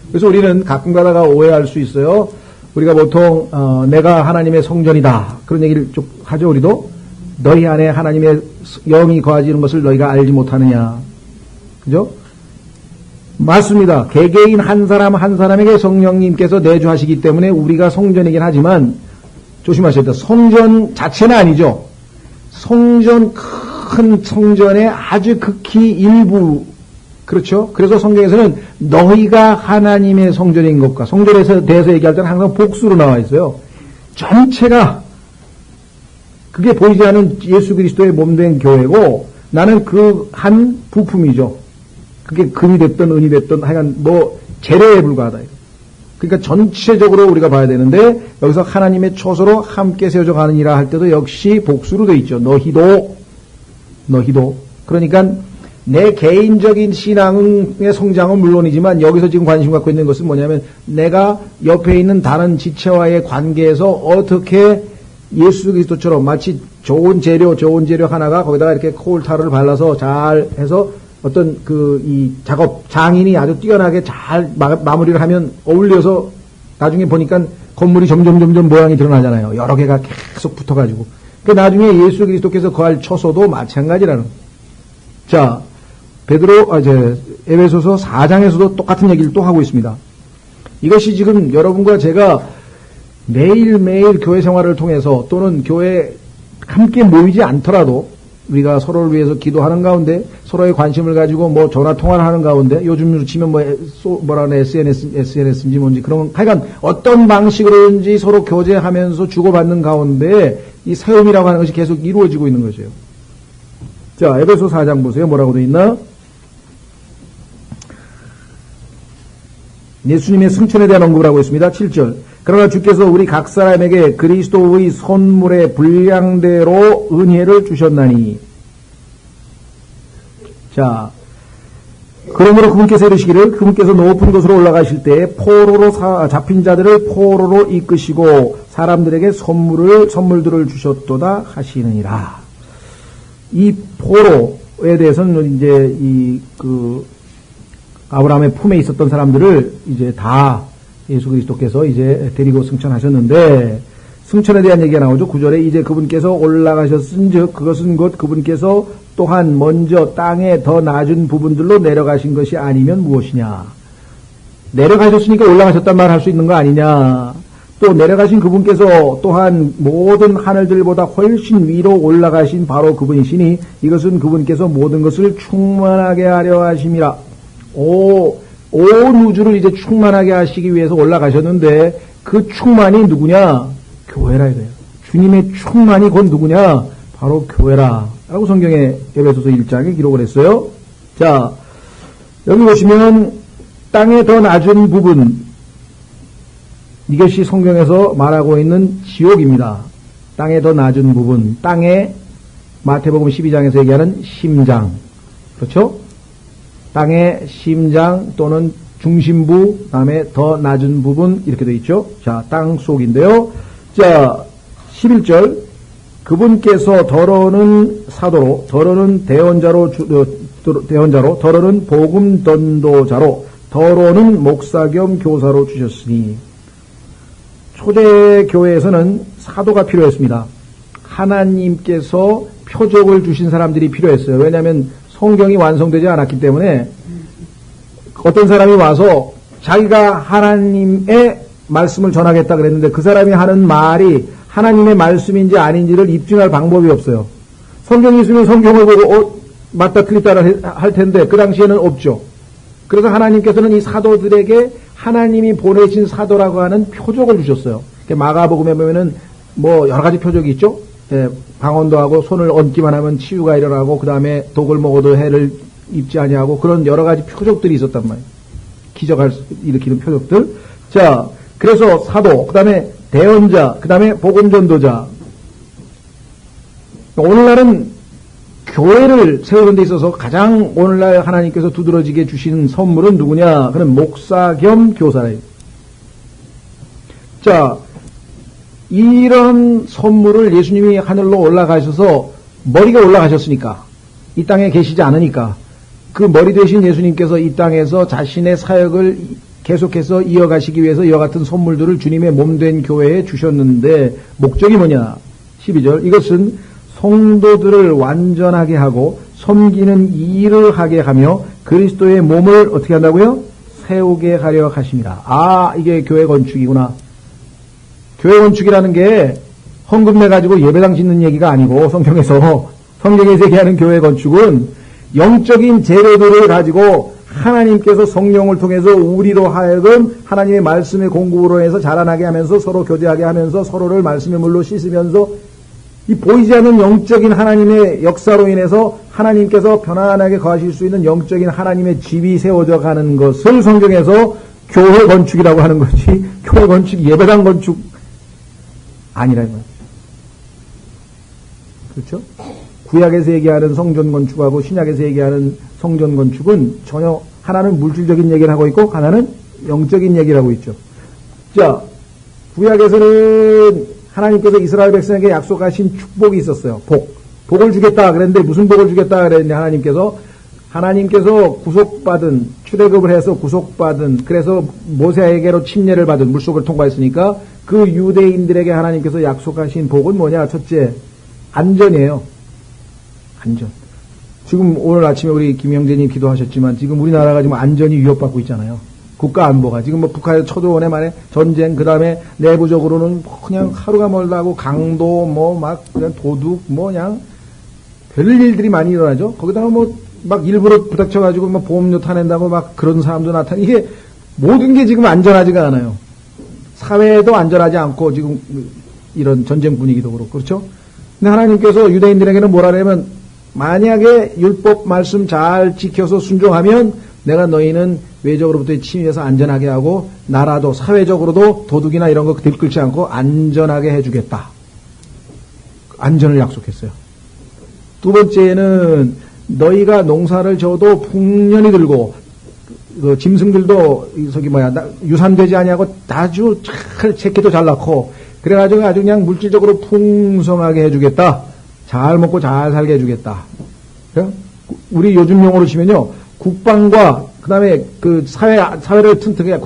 그래서 우리는 가끔 가다가 오해할 수 있어요. 우리가 보통 내가 하나님의 성전이다 그런 얘기를 좀 하죠. 우리도 너희 안에 하나님의 영이 거하시는 것을 너희가 알지 못하느냐, 그죠? 맞습니다. 개개인 한 사람 한 사람에게 성령님께서 내주하시기 때문에 우리가 성전이긴 하지만 조심하셔야 돼요. 성전 자체는 아니죠. 성전, 큰 성전의 아주 극히 일부, 그렇죠? 그래서 성경에서는 너희가 하나님의 성전인 것과 성전에 대해서 얘기할 때는 항상 복수로 나와 있어요. 전체가 그게 보이지 않는 예수 그리스도의 몸된 교회고 나는 그 한 부품이죠. 그게 금이 됐든 은이 됐든 하여간 뭐 재료에 불과하다. 그러니까 전체적으로 우리가 봐야 되는데 여기서 하나님의 처소로 함께 세워져 가느니라 할 때도 역시 복수로 돼 있죠. 너희도. 그러니까 내 개인적인 신앙의 성장은 물론이지만 여기서 지금 관심 갖고 있는 것은 뭐냐면 내가 옆에 있는 다른 지체와의 관계에서 어떻게 예수 그리스도처럼 마치 좋은 재료 하나가 거기다가 이렇게 콜타를 발라서 잘 해서 어떤 이 작업 장인이 아주 뛰어나게 잘 마무리를 하면 어울려서 나중에 보니까 건물이 점점 모양이 드러나잖아요. 여러 개가 계속 붙어가지고. 그러니까 나중에 예수 그리스도께서 거할 처소도 마찬가지라는. 자, 에베소서 4장에서도 똑같은 얘기를 또 하고 있습니다. 이것이 지금 여러분과 제가 매일매일 교회 생활을 통해서 또는 교회에 함께 모이지 않더라도 우리가 서로를 위해서 기도하는 가운데 서로의 관심을 가지고 뭐 전화 통화를 하는 가운데 요즘으로 치면 SNS인지 뭔지 그런 하여간 어떤 방식으로든지 서로 교제하면서 주고받는 가운데 이 세움이라고 하는 것이 계속 이루어지고 있는 것이에요. 자, 에베소 4장 보세요. 뭐라고 되어 있나? 예수님의 승천에 대한 언급을 하고 있습니다. 7절. 그러나 주께서 우리 각 사람에게 그리스도의 선물의 분량대로 은혜를 주셨나니. 자, 그러므로 그분께서 이르시기를 그분께서 높은 곳으로 올라가실 때 포로로 잡힌 자들을 포로로 이끄시고 사람들에게 선물들을 주셨도다 하시느니라. 이 포로에 대해서는 이제 아브라함의 품에 있었던 사람들을 이제 다 예수 그리스도께서 이제 데리고 승천하셨는데 승천에 대한 얘기가 나오죠. 9절에 이제 그분께서 올라가셨은즉 그것은 곧 그분께서 또한 먼저 땅에 더 낮은 부분들로 내려가신 것이 아니면 무엇이냐. 내려가셨으니까 올라가셨단 말 할 수 있는 거 아니냐. 또 내려가신 그분께서 또한 모든 하늘들보다 훨씬 위로 올라가신 바로 그분이시니 이것은 그분께서 모든 것을 충만하게 하려 하심이라. 온 우주를 이제 충만하게 하시기 위해서 올라가셨는데 그 충만이 누구냐? 교회라 이거예요. 주님의 충만이 곧 누구냐? 바로 교회라 라고 성경에 에베소서 1장에 기록을 했어요. 자, 여기 보시면 땅의 더 낮은 부분, 이것이 성경에서 말하고 있는 지옥입니다. 땅의 더 낮은 부분, 땅의 마태복음 12장에서 얘기하는 심장, 그렇죠? 땅의 심장 또는 중심부, 다음에 더 낮은 부분 이렇게 되어 있죠. 자, 땅 속인데요. 자, 11절 그분께서 더러는 사도로, 더러는 대언자로, 더러는 복음 전도자로, 더러는 목사 겸 교사로 주셨으니. 초대 교회에서는 사도가 필요했습니다. 하나님께서 표적을 주신 사람들이 필요했어요. 왜냐하면 성경이 완성되지 않았기 때문에 어떤 사람이 와서 자기가 하나님의 말씀을 전하겠다 그랬는데 그 사람이 하는 말이 하나님의 말씀인지 아닌지를 입증할 방법이 없어요. 성경이 있으면 성경을 보고 맞다 틀리다 할 텐데 그 당시에는 없죠. 그래서 하나님께서는 이 사도들에게 하나님이 보내신 사도라고 하는 표적을 주셨어요. 마가복음에 보면은 뭐 여러 가지 표적이 있죠. 방언도 하고 손을 얹기만 하면 치유가 일어나고 그 다음에 독을 먹어도 해를 입지 아니하고 그런 여러 가지 표적들이 있었단 말이에요. 기적을 일으키는 표적들. 자, 그래서 사도, 그 다음에 대언자, 그 다음에 복음전도자. 오늘날은 교회를 세우는 데 있어서 가장 오늘날 하나님께서 두드러지게 주신 선물은 누구냐? 그는 목사 겸 교사래요. 자, 이런 선물을 예수님이 하늘로 올라가셔서 머리가 올라가셨으니까 이 땅에 계시지 않으니까 그 머리 되신 예수님께서 이 땅에서 자신의 사역을 계속해서 이어가시기 위해서 이와 같은 선물들을 주님의 몸된 교회에 주셨는데 목적이 뭐냐? 12절 이것은 성도들을 완전하게 하고 섬기는 일을 하게 하며 그리스도의 몸을 어떻게 한다고요? 세우게 하려 하십니다. 아, 이게 교회 건축이구나. 교회 건축이라는 게 헌금 내가지고 예배당 짓는 얘기가 아니고 성경에서 얘기하는 교회 건축은 영적인 재료들을 가지고 하나님께서 성령을 통해서 우리로 하여금 하나님의 말씀의 공급으로 해서 자라나게 하면서 서로 교제하게 하면서 서로를 말씀의 물로 씻으면서 이 보이지 않는 영적인 하나님의 역사로 인해서 하나님께서 편안하게 거하실 수 있는 영적인 하나님의 집이 세워져 가는 것을 성경에서 교회 건축이라고 하는 거지 교회 건축, 예배당 건축 아니라는 거예요. 그렇죠? 구약에서 얘기하는 성전 건축하고 신약에서 얘기하는 성전 건축은 전혀 하나는 물질적인 얘기를 하고 있고 하나는 영적인 얘기를 하고 있죠. 자, 구약에서는 하나님께서 이스라엘 백성에게 약속하신 축복이 있었어요. 복을 주겠다 그랬는데 무슨 복을 주겠다 그랬는데 하나님께서 구속받은 출애굽을 해서 구속받은 그래서 모세에게로 침례를 받은 물속을 통과했으니까 그 유대인들에게 하나님께서 약속하신 복은 뭐냐? 첫째, 안전이에요. 안전. 지금 오늘 아침에 우리 김영재님 기도하셨지만 지금 우리나라가 지금 안전이 위협받고 있잖아요. 국가 안보가. 지금 뭐 북한에서 쳐들어오네 말에 전쟁, 그 다음에 내부적으로는 그냥 하루가 멀다고 강도, 그냥 도둑, 그냥 별 일들이 많이 일어나죠. 거기다가 막 일부러 부닥쳐가지고 보험료 타낸다고 막 그런 사람도 나타나. 이게 모든 게 지금 안전하지가 않아요. 사회도 안전하지 않고 지금 이런 전쟁 분위기도 그렇고, 그렇죠? 근데 하나님께서 유대인들에게는 뭐라냐면 만약에 율법 말씀 잘 지켜서 순종하면 내가 너희는 외적으로부터의 침입에서 안전하게 하고 나라도 사회적으로도 도둑이나 이런 거 들끓지 않고 안전하게 해주겠다. 안전을 약속했어요. 두 번째는 너희가 농사를 져도 풍년이 들고 그 짐승들도 유산되지 아니하고 아주 새끼도 잘 낳고 그래가지고 아주 그냥 물질적으로 풍성하게 해주겠다. 잘 먹고 잘 살게 해주겠다. 우리 요즘 용어로 치면요, 국방과 그 다음에 그 사회를 튼튼하게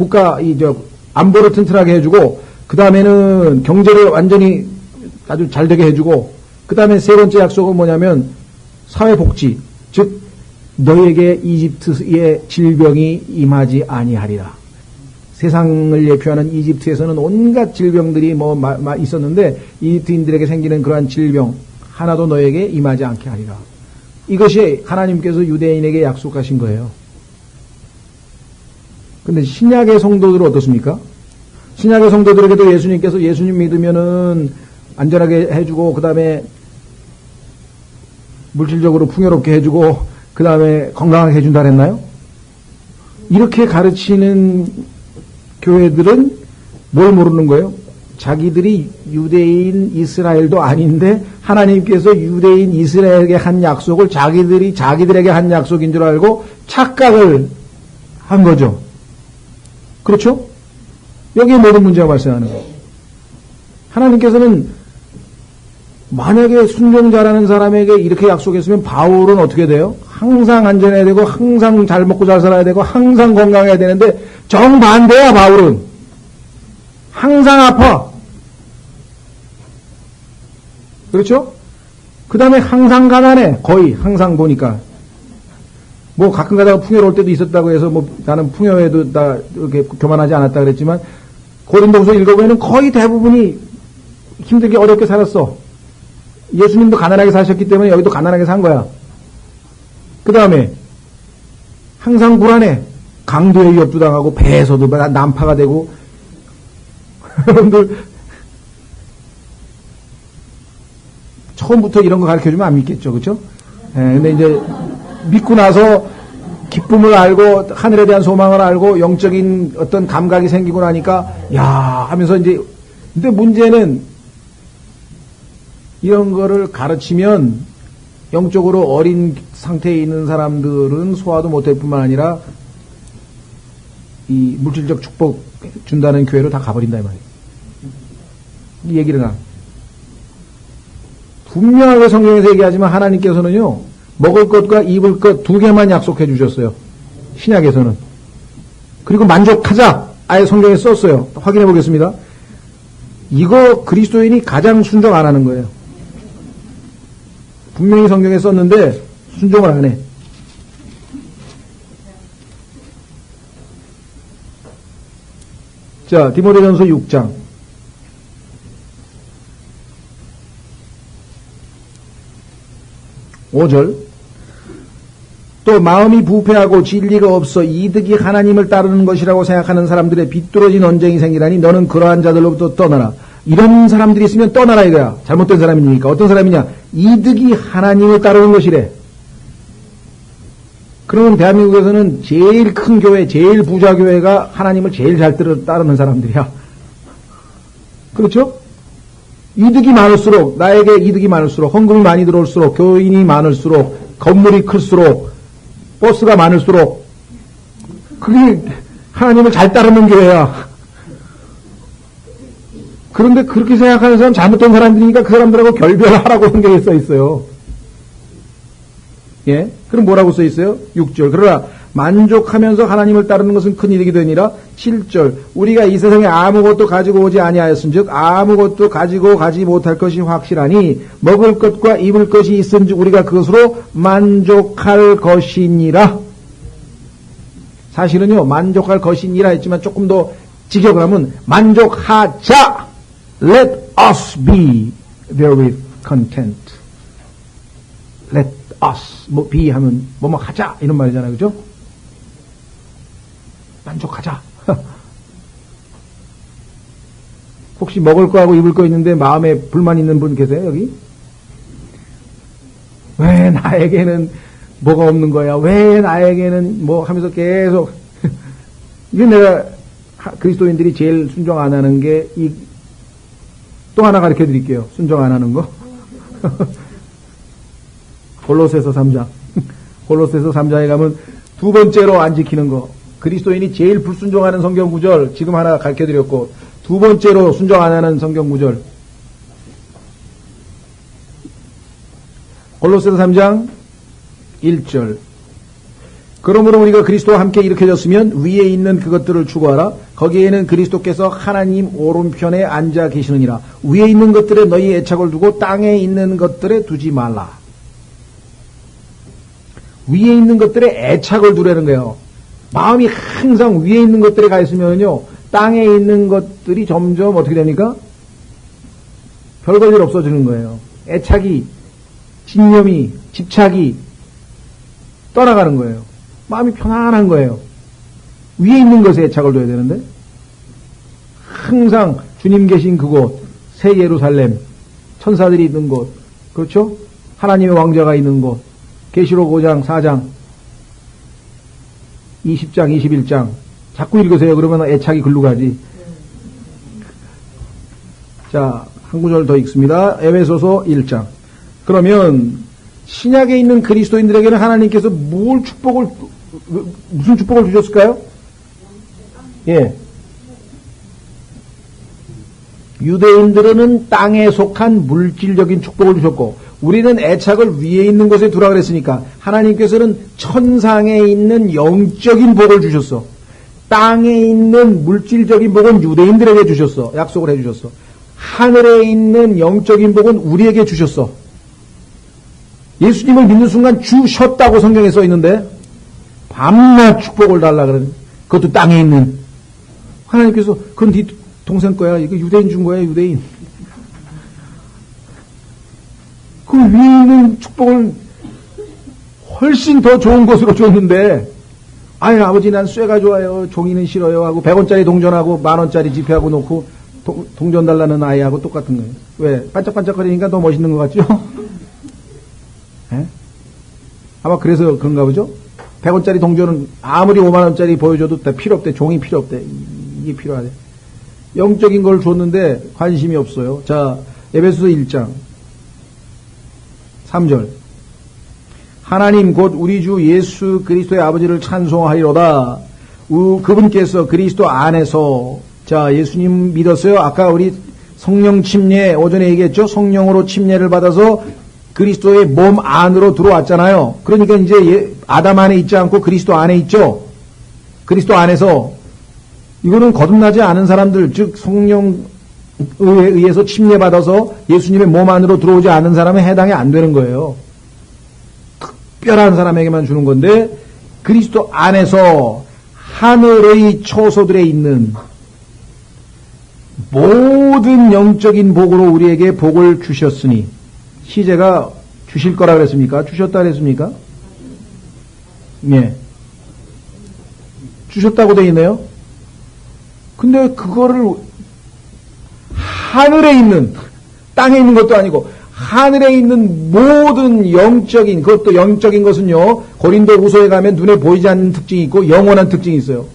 안보를 튼튼하게 해주고 그 다음에는 경제를 완전히 아주 잘 되게 해주고 그 다음에 세 번째 약속은 뭐냐면 사회복지, 즉 너희에게 이집트의 질병이 임하지 아니하리라. 세상을 예표하는 이집트에서는 온갖 질병들이 있었는데 이집트인들에게 생기는 그러한 질병 하나도 너에게 임하지 않게 하리라. 이것이 하나님께서 유대인에게 약속하신 거예요. 근데 신약의 성도들은 어떻습니까? 신약의 성도들에게도 예수님께서 예수님 믿으면은 안전하게 해주고 그 다음에 물질적으로 풍요롭게 해주고 그 다음에 건강하게 해준다 그랬나요? 이렇게 가르치는 교회들은 뭘 모르는 거예요? 자기들이 유대인 이스라엘도 아닌데 하나님께서 유대인 이스라엘에게 한 약속을 자기들에게 한 약속인 줄 알고 착각을 한 거죠. 그렇죠? 여기에 모든 문제가 발생하는 거예요. 하나님께서는 만약에 순종자라는 사람에게 이렇게 약속했으면 바울은 어떻게 돼요? 항상 안전해야 되고 항상 잘 먹고 잘 살아야 되고 항상 건강해야 되는데 정반대야. 바울은 항상 아파. 그렇죠? 그 다음에 항상 가난해. 거의 항상 보니까 뭐 가끔 가다가 풍요로울 때도 있었다고 해서 뭐 나는 풍요에도 다 이렇게 교만하지 않았다 그랬지만 고린도후서 읽어보면 거의 대부분이 힘들게 어렵게 살았어. 예수님도 가난하게 사셨기 때문에 여기도 가난하게 산 거야. 그 다음에 항상 불안해. 강도에 위협도 당하고 배에서도 난파가 되고 여러분들 처음부터 이런 거 가르쳐주면 안 믿겠죠. 그렇죠? 근데 이제 믿고 나서 기쁨을 알고 하늘에 대한 소망을 알고 영적인 어떤 감각이 생기고 나니까 야 하면서 이제 근데 문제는 이런 거를 가르치면 영적으로 어린 상태에 있는 사람들은 소화도 못할 뿐만 아니라 이 물질적 축복 준다는 교회로 다 가버린다 이 말이에요. 이 얘기를 나. 분명하게 성경에서 얘기하지만 하나님께서는요 먹을 것과 입을 것 두 개만 약속해 주셨어요. 신약에서는. 그리고 만족하자 아예 성경에 썼어요. 확인해 보겠습니다. 이거 그리스도인이 가장 순종 안 하는 거예요. 분명히 성경에 썼는데 순종을 안 해. 자, 디모데전서 6장. 5절. 또 마음이 부패하고 진리가 없어 이득이 하나님을 따르는 것이라고 생각하는 사람들의 비뚤어진 언쟁이 생기라니 너는 그러한 자들로부터 떠나라. 이런 사람들이 있으면 떠나라 이거야. 잘못된 사람이니까. 어떤 사람이냐? 이득이 하나님을 따르는 것이래. 그러면 대한민국에서는 제일 큰 교회, 제일 부자 교회가 하나님을 제일 잘 따르는 사람들이야. 그렇죠? 이득이 많을수록, 나에게 이득이 많을수록, 헌금이 많이 들어올수록, 교인이 많을수록, 건물이 클수록, 버스가 많을수록, 그게 하나님을 잘 따르는 교회야. 그런데 그렇게 생각하는 사람 잘못된 사람들이니까 그 사람들하고 결별하라고 성경에 써 있어요. 예? 그럼 뭐라고 써 있어요? 6절. 그러나 만족하면서 하나님을 따르는 것은 큰 이득이 되니라. 7절. 우리가 이 세상에 아무것도 가지고 오지 아니하였은즉 아무것도 가지고 가지 못할 것이 확실하니 먹을 것과 입을 것이 있은즉 우리가 그것으로 만족할 것이니라. 사실은요 만족할 것이니라 했지만 조금 더 직역을 하면 만족하자. Let us be therewith content. Let us 뭐 be 하면 뭐뭐 하자 이런 말이잖아요. 그죠? 만족하자. 혹시 먹을 거하고 입을 거 있는데 마음에 불만 있는 분 계세요 여기? 왜 나에게는 뭐가 없는 거야? 왜 나에게는 뭐 하면서 계속 이게 내가 그리스도인들이 제일 순종 안 하는 게 또 하나 가르쳐 드릴게요. 순종 안 하는 거. 골로새서 3장. 골로새서 3장에 가면 두 번째로 안 지키는 거. 그리스도인이 제일 불순종하는 성경 구절 지금 하나 가르쳐 드렸고 두 번째로 순종 안 하는 성경 구절. 골로새서 3장 1절. 그러므로 우리가 그리스도와 함께 일으켜졌으면 위에 있는 그것들을 추구하라. 거기에는 그리스도께서 하나님 오른편에 앉아 계시느니라. 위에 있는 것들에 너희 애착을 두고 땅에 있는 것들에 두지 말라. 위에 있는 것들에 애착을 두라는 거예요. 마음이 항상 위에 있는 것들에 가 있으면요, 땅에 있는 것들이 점점 어떻게 됩니까? 별걸 일 없어지는 거예요. 애착이, 집념이, 집착이 떠나가는 거예요. 마음이 편안한 거예요. 위에 있는 것에 애착을 둬야 되는데 항상 주님 계신 그곳, 새 예루살렘, 천사들이 있는 곳, 그렇죠? 하나님의 왕자가 있는 곳, 계시록 5장, 4장, 20장, 21장 자꾸 읽으세요. 그러면 애착이 글로 가지. 자, 한 구절 더 읽습니다. 에베소서 1장. 그러면 신약에 있는 그리스도인들에게는 하나님께서 무슨 축복을 주셨을까요? 예. 유대인들은 땅에 속한 물질적인 축복을 주셨고, 우리는 애착을 위에 있는 곳에 두라 그랬으니까, 하나님께서는 천상에 있는 영적인 복을 주셨어. 땅에 있는 물질적인 복은 유대인들에게 주셨어. 약속을 해주셨어. 하늘에 있는 영적인 복은 우리에게 주셨어. 예수님을 믿는 순간 주셨다고 성경에 써 있는데, 밤낮 축복을 달라 그러는, 그것도 땅에 있는. 하나님께서, 그건 네 동생 거야. 이거 유대인 준 거야, 유대인. 그 위에 있는 축복을 훨씬 더 좋은 것으로 줬는데, 아유, 아버지 난 쇠가 좋아요. 종이는 싫어요. 하고 100원짜리 동전하고 10,000원짜리 지폐하고 놓고 동전 달라는 아이하고 똑같은 거예요. 왜? 반짝반짝거리니까 더 멋있는 것 같죠? 예? 아마 그래서 그런가 보죠? 100원짜리 동전은 아무리 50,000원짜리 보여줘도 다 필요 없대. 종이 필요 없대. 이게 필요하대. 영적인 걸 줬는데 관심이 없어요. 자, 에베소서 1장 3절. 하나님 곧 우리 주 예수 그리스도의 아버지를 찬송하리로다. 그분께서 그리스도 안에서, 자, 예수님 믿었어요? 아까 우리 성령 침례 오전에 얘기했죠? 성령으로 침례를 받아서 그리스도의 몸 안으로 들어왔잖아요. 그러니까 이제 아담 안에 있지 않고 그리스도 안에 있죠? 그리스도 안에서. 이거는 거듭나지 않은 사람들, 즉 성령에 의해서 침례받아서 예수님의 몸 안으로 들어오지 않은 사람은 해당이 안 되는 거예요. 특별한 사람에게만 주는 건데, 그리스도 안에서 하늘의 초소들에 있는 모든 영적인 복으로 우리에게 복을 주셨으니, 시제가 주실 거라 그랬습니까? 주셨다 그랬습니까? 예. 주셨다고 되어 있네요. 근데 그거를 하늘에 있는, 땅에 있는 것도 아니고 하늘에 있는 모든 영적인, 그것도 영적인 것은요, 고린도 후서에 가면 눈에 보이지 않는 특징이 있고 영원한 특징이 있어요.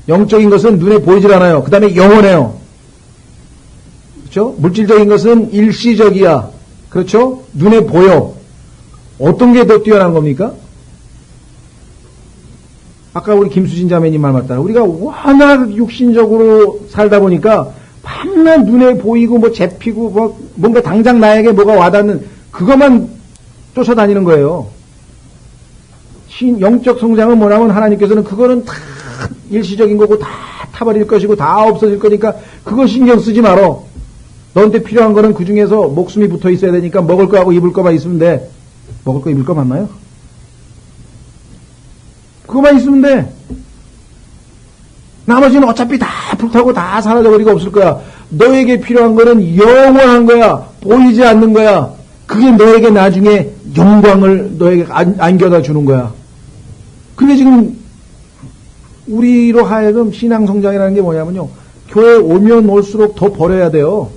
영적인 것은 눈에 보이질 않아요. 그 다음에 영원해요. 그렇죠? 물질적인 것은 일시적이야. 그렇죠? 눈에 보여. 어떤 게 더 뛰어난 겁니까? 아까 우리 김수진 자매님 말 맞다. 우리가 워낙 육신적으로 살다 보니까 밤낮 눈에 보이고 뭐 잡히고 뭐 뭔가 당장 나에게 뭐가 와닿는 그것만 쫓아다니는 거예요. 영적 성장은 뭐냐면 하나님께서는 그거는 다 일시적인 거고 다 타버릴 것이고 다 없어질 거니까 그거 신경 쓰지 말어. 너한테 필요한 거는 그 중에서 목숨이 붙어 있어야 되니까 먹을 거하고 입을 거만 있으면 돼. 먹을 거 입을 거 맞나요? 그거만 있으면 돼. 나머지는 어차피 다 불타고 다 사라져버리고 없을 거야. 너에게 필요한 거는 영원한 거야. 보이지 않는 거야. 그게 너에게 나중에 영광을 너에게 안겨다 주는 거야. 근데 지금 우리로 하여금 신앙 성장이라는 게 뭐냐면요. 교회 오면 올수록 더 버려야 돼요.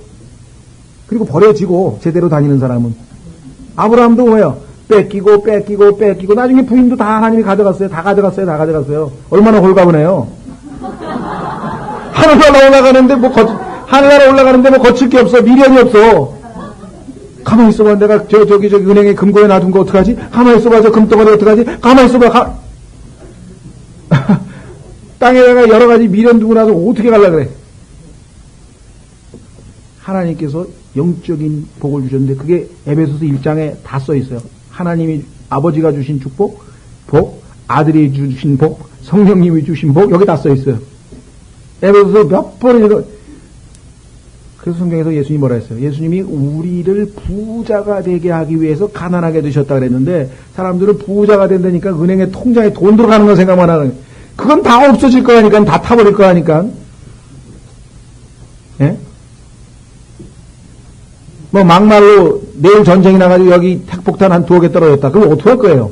그리고 버려지고 제대로 다니는 사람은. 아브라함도 뭐예요? 뺏기고 나중에 부인도 다 하나님이 가져갔어요. 다 가져갔어요. 얼마나 홀가분해요. 하늘나라 올라가는데 하늘나라 올라가는데 뭐 거칠 게 없어. 미련이 없어. 가만히 있어봐. 내가 저기 은행에 금고에 놔둔 거 어떡하지? 가만히 있어봐. 저 금덩어리 어떡하지? 가만히 있어봐. 땅에다가 여러 가지 미련 두고 나서 어떻게 갈라 그래? 하나님께서 영적인 복을 주셨는데 그게 에베소서 1장에 다 써 있어요. 하나님이 아버지가 주신 축복, 아들이 주신 복, 성령님이 주신 복, 여기 다 써 있어요. 에베소서 몇 번을 읽어. 그래서 성경에서 예수님이 뭐라 했어요? 예수님이 우리를 부자가 되게 하기 위해서 가난하게 되셨다 그랬는데 사람들은 부자가 된다니까 은행에 통장에 돈 들어가는 거 생각만 하는. 그건 다 없어질 거라니까, 다 타버릴 거라니까. 예? 뭐 막말로 내일 전쟁이 나가지고 여기 핵폭탄 한 2개 떨어졌다. 그럼 어떡할 거예요?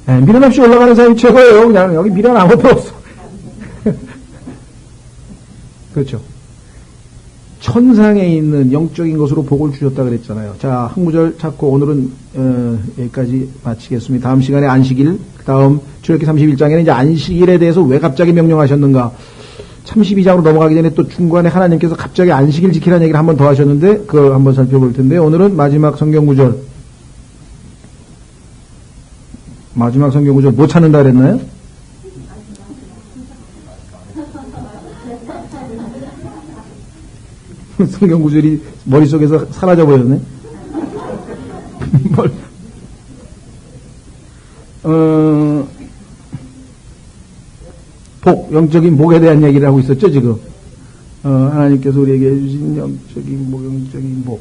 예, 미련 없이 올라가는 사람이 최고예요. 그냥 여기 미련 아무것도 없어. 그렇죠. 천상에 있는 영적인 것으로 복을 주셨다 그랬잖아요. 자, 한 구절 찾고 오늘은 여기까지 마치겠습니다. 다음 시간에 안식일, 그 다음 출애굽기 31장에는 이제 안식일에 대해서 왜 갑자기 명령하셨는가. 32장으로 넘어가기 전에 또 중간에 하나님께서 갑자기 안식일 지키라는 얘기를 한 번 더 하셨는데 그걸 한번 살펴볼 텐데 오늘은 마지막 성경 구절 뭐 찾는다 그랬나요? 성경 구절이 머릿속에서 사라져 버렸네. 복, 영적인 복에 대한 얘기를 하고 있었죠, 지금. 하나님께서 우리에게 해주신 영적인 복, 영적인 복.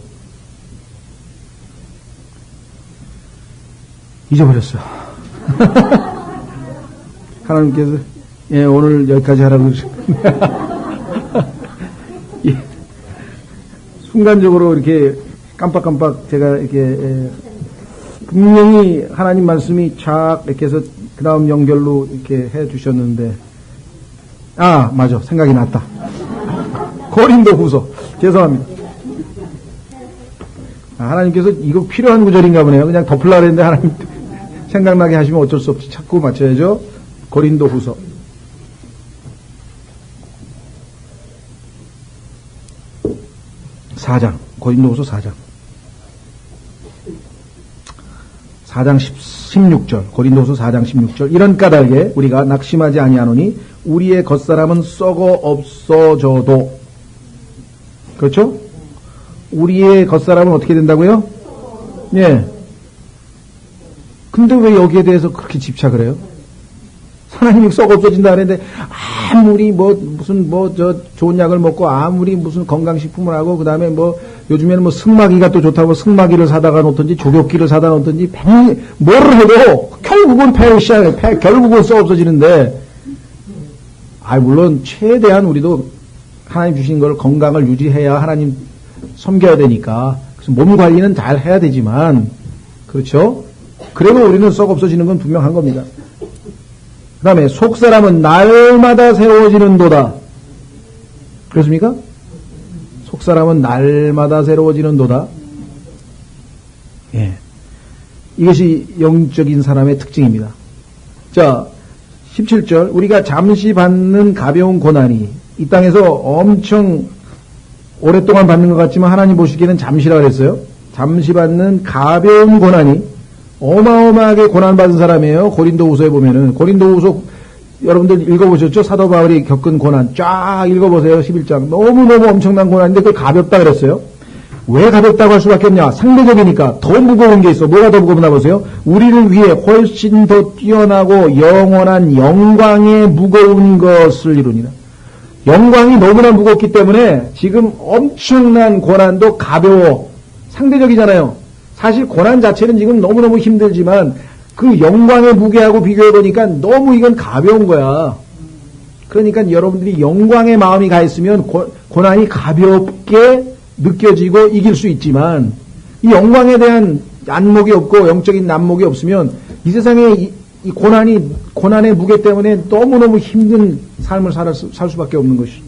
잊어버렸어요. 하나님께서, 예, 오늘 여기까지 하라고 그러셨는데. 예, 순간적으로 이렇게 깜빡깜빡 제가 이렇게, 분명히 하나님 말씀이 쫙 이렇게 해서 그 다음 연결로 이렇게 해 주셨는데, 아, 맞아. 생각이 났다. 고린도 후서. 죄송합니다. 하나님께서 이거 필요한 구절인가 보네요. 그냥 덮으려고 했는데 하나님 생각나게 하시면 어쩔 수 없이 자꾸 맞춰야죠. 고린도 후서. 고린도 후서 4장. 4장 16절, 고린도서 4장 16절. 이런 까닭에 우리가 낙심하지 아니하노니 우리의 겉사람은 썩어 없어져도, 그렇죠? 우리의 겉사람은 어떻게 된다고요? 예. 근데 왜 여기에 대해서 그렇게 집착을 해요? 하나님이 썩어 없어진다 그랬는데, 아무리 무슨 좋은 약을 먹고, 아무리 무슨 건강식품을 하고, 그 다음에 요즘에는 승마기가 또 좋다고 승마기를 사다가 놓든지, 조격기를 사다 놓든지, 뭐를 해도, 결국은 결국은 썩어 없어지는데, 물론, 최대한 우리도 하나님 주신 걸 건강을 유지해야 하나님 섬겨야 되니까, 그래서 몸 관리는 잘 해야 되지만, 그렇죠? 그래도 우리는 썩어 없어지는 건 분명한 겁니다. 그 다음에 속사람은 날마다 새로워지는도다. 그렇습니까? 속사람은 날마다 새로워지는도다. 예. 이것이 영적인 사람의 특징입니다. 자, 17절. 우리가 잠시 받는 가벼운 고난이 이 땅에서 엄청 오랫동안 받는 것 같지만 하나님 보시기에는 잠시라 그랬어요. 잠시 받는 가벼운 고난이 어마어마하게 고난받은 사람이에요. 고린도후서에 보면은. 고린도후서 여러분들 읽어보셨죠? 사도 바울이 겪은 고난 쫙 읽어보세요. 11장. 너무너무 엄청난 고난인데 그걸 가볍다 그랬어요. 왜 가볍다고 할 수밖에 없냐? 상대적이니까 더 무거운 게 있어. 뭐가 더 무겁나 보세요. 우리를 위해 훨씬 더 뛰어나고 영원한 영광의 무거운 것을 이루니라. 영광이 너무나 무겁기 때문에 지금 엄청난 고난도 가벼워. 상대적이잖아요. 사실 고난 자체는 지금 너무너무 힘들지만 그 영광의 무게하고 비교해보니까 너무 이건 가벼운 거야. 그러니까 여러분들이 영광의 마음이 가 있으면 고난이 가볍게 느껴지고 이길 수 있지만 이 영광에 대한 안목이 없고 영적인 난목이 없으면 이 세상에 이 고난의 무게 때문에 너무너무 힘든 삶을 살 수밖에 없는 것이.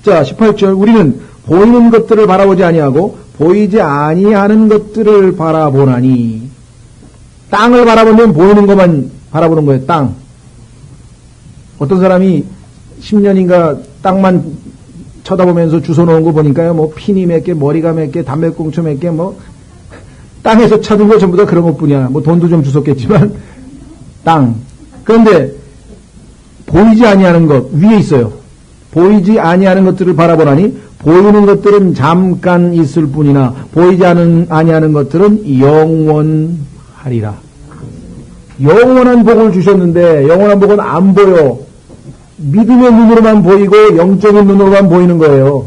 자, 18절. 우리는 보이는 것들을 바라보지 아니하고 보이지 아니하는 것들을 바라보나니. 땅을 바라보면 보이는 것만 바라보는 거예요. 땅. 어떤 사람이 10년인가 땅만 쳐다보면서 주워놓은 거 보니까요. 피니 몇 개, 머리가 몇 개, 담배꽁초 몇 개, 땅에서 찾은 거 전부 다 그런 것뿐이야. 돈도 좀 주웠겠지만 땅. 그런데 보이지 아니하는 것 위에 있어요. 보이지 아니하는 것들을 바라보나니 보이는 것들은 잠깐 있을 뿐이나 보이지 아니하는 것들은 영원하리라. 영원한 복을 주셨는데 영원한 복은 안 보여. 믿음의 눈으로만 보이고 영적인 눈으로만 보이는 거예요.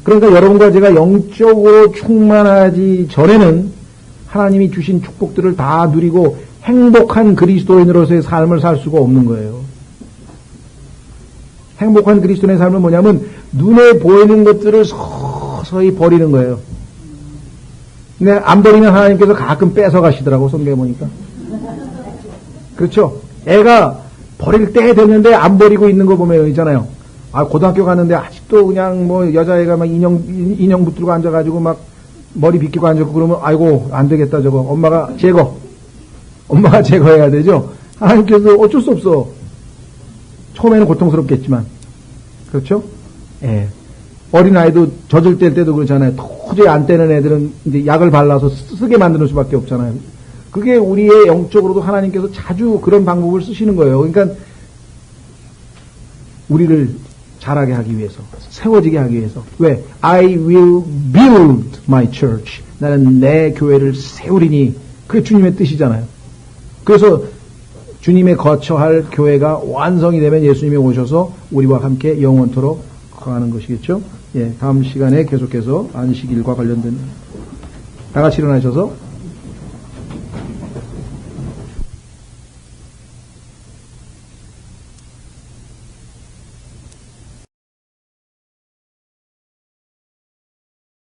그러니까 여러분과 제가 영적으로 충만하지 전에는 하나님이 주신 축복들을 다 누리고 행복한 그리스도인으로서의 삶을 살 수가 없는 거예요. 행복한 그리스도인의 삶은 뭐냐면 눈에 보이는 것들을 서서히 버리는 거예요. 근데 안 버리면 하나님께서 가끔 뺏어 가시더라고, 성경에 보니까. 그렇죠? 애가 버릴 때 됐는데 안 버리고 있는 거 보면 있잖아요. 고등학교 갔는데 아직도 그냥 여자애가 막 인형 붙들고 앉아가지고 막 머리 빗기고 앉았고 그러면 아이고 안 되겠다 저거. 엄마가 제거해야 되죠. 하나님께서 어쩔 수 없어. 처음에는 고통스럽겠지만. 그렇죠? 예. 어린아이도 젖을 뗄 때도 그렇잖아요. 도저히 안 떼는 애들은 이제 약을 발라서 쓰게 만드는 수밖에 없잖아요. 그게 우리의 영적으로도 하나님께서 자주 그런 방법을 쓰시는 거예요. 그러니까 우리를 자라게 하기 위해서, 세워지게 하기 위해서. 왜? I will build my church. 나는 내 교회를 세우리니. 그게 주님의 뜻이잖아요. 그래서 주님의 거처할 교회가 완성이 되면 예수님이 오셔서 우리와 함께 영원토록 거하는 것이겠죠. 예, 다음 시간에 계속해서 안식일과 관련된 다 같이 일어나셔서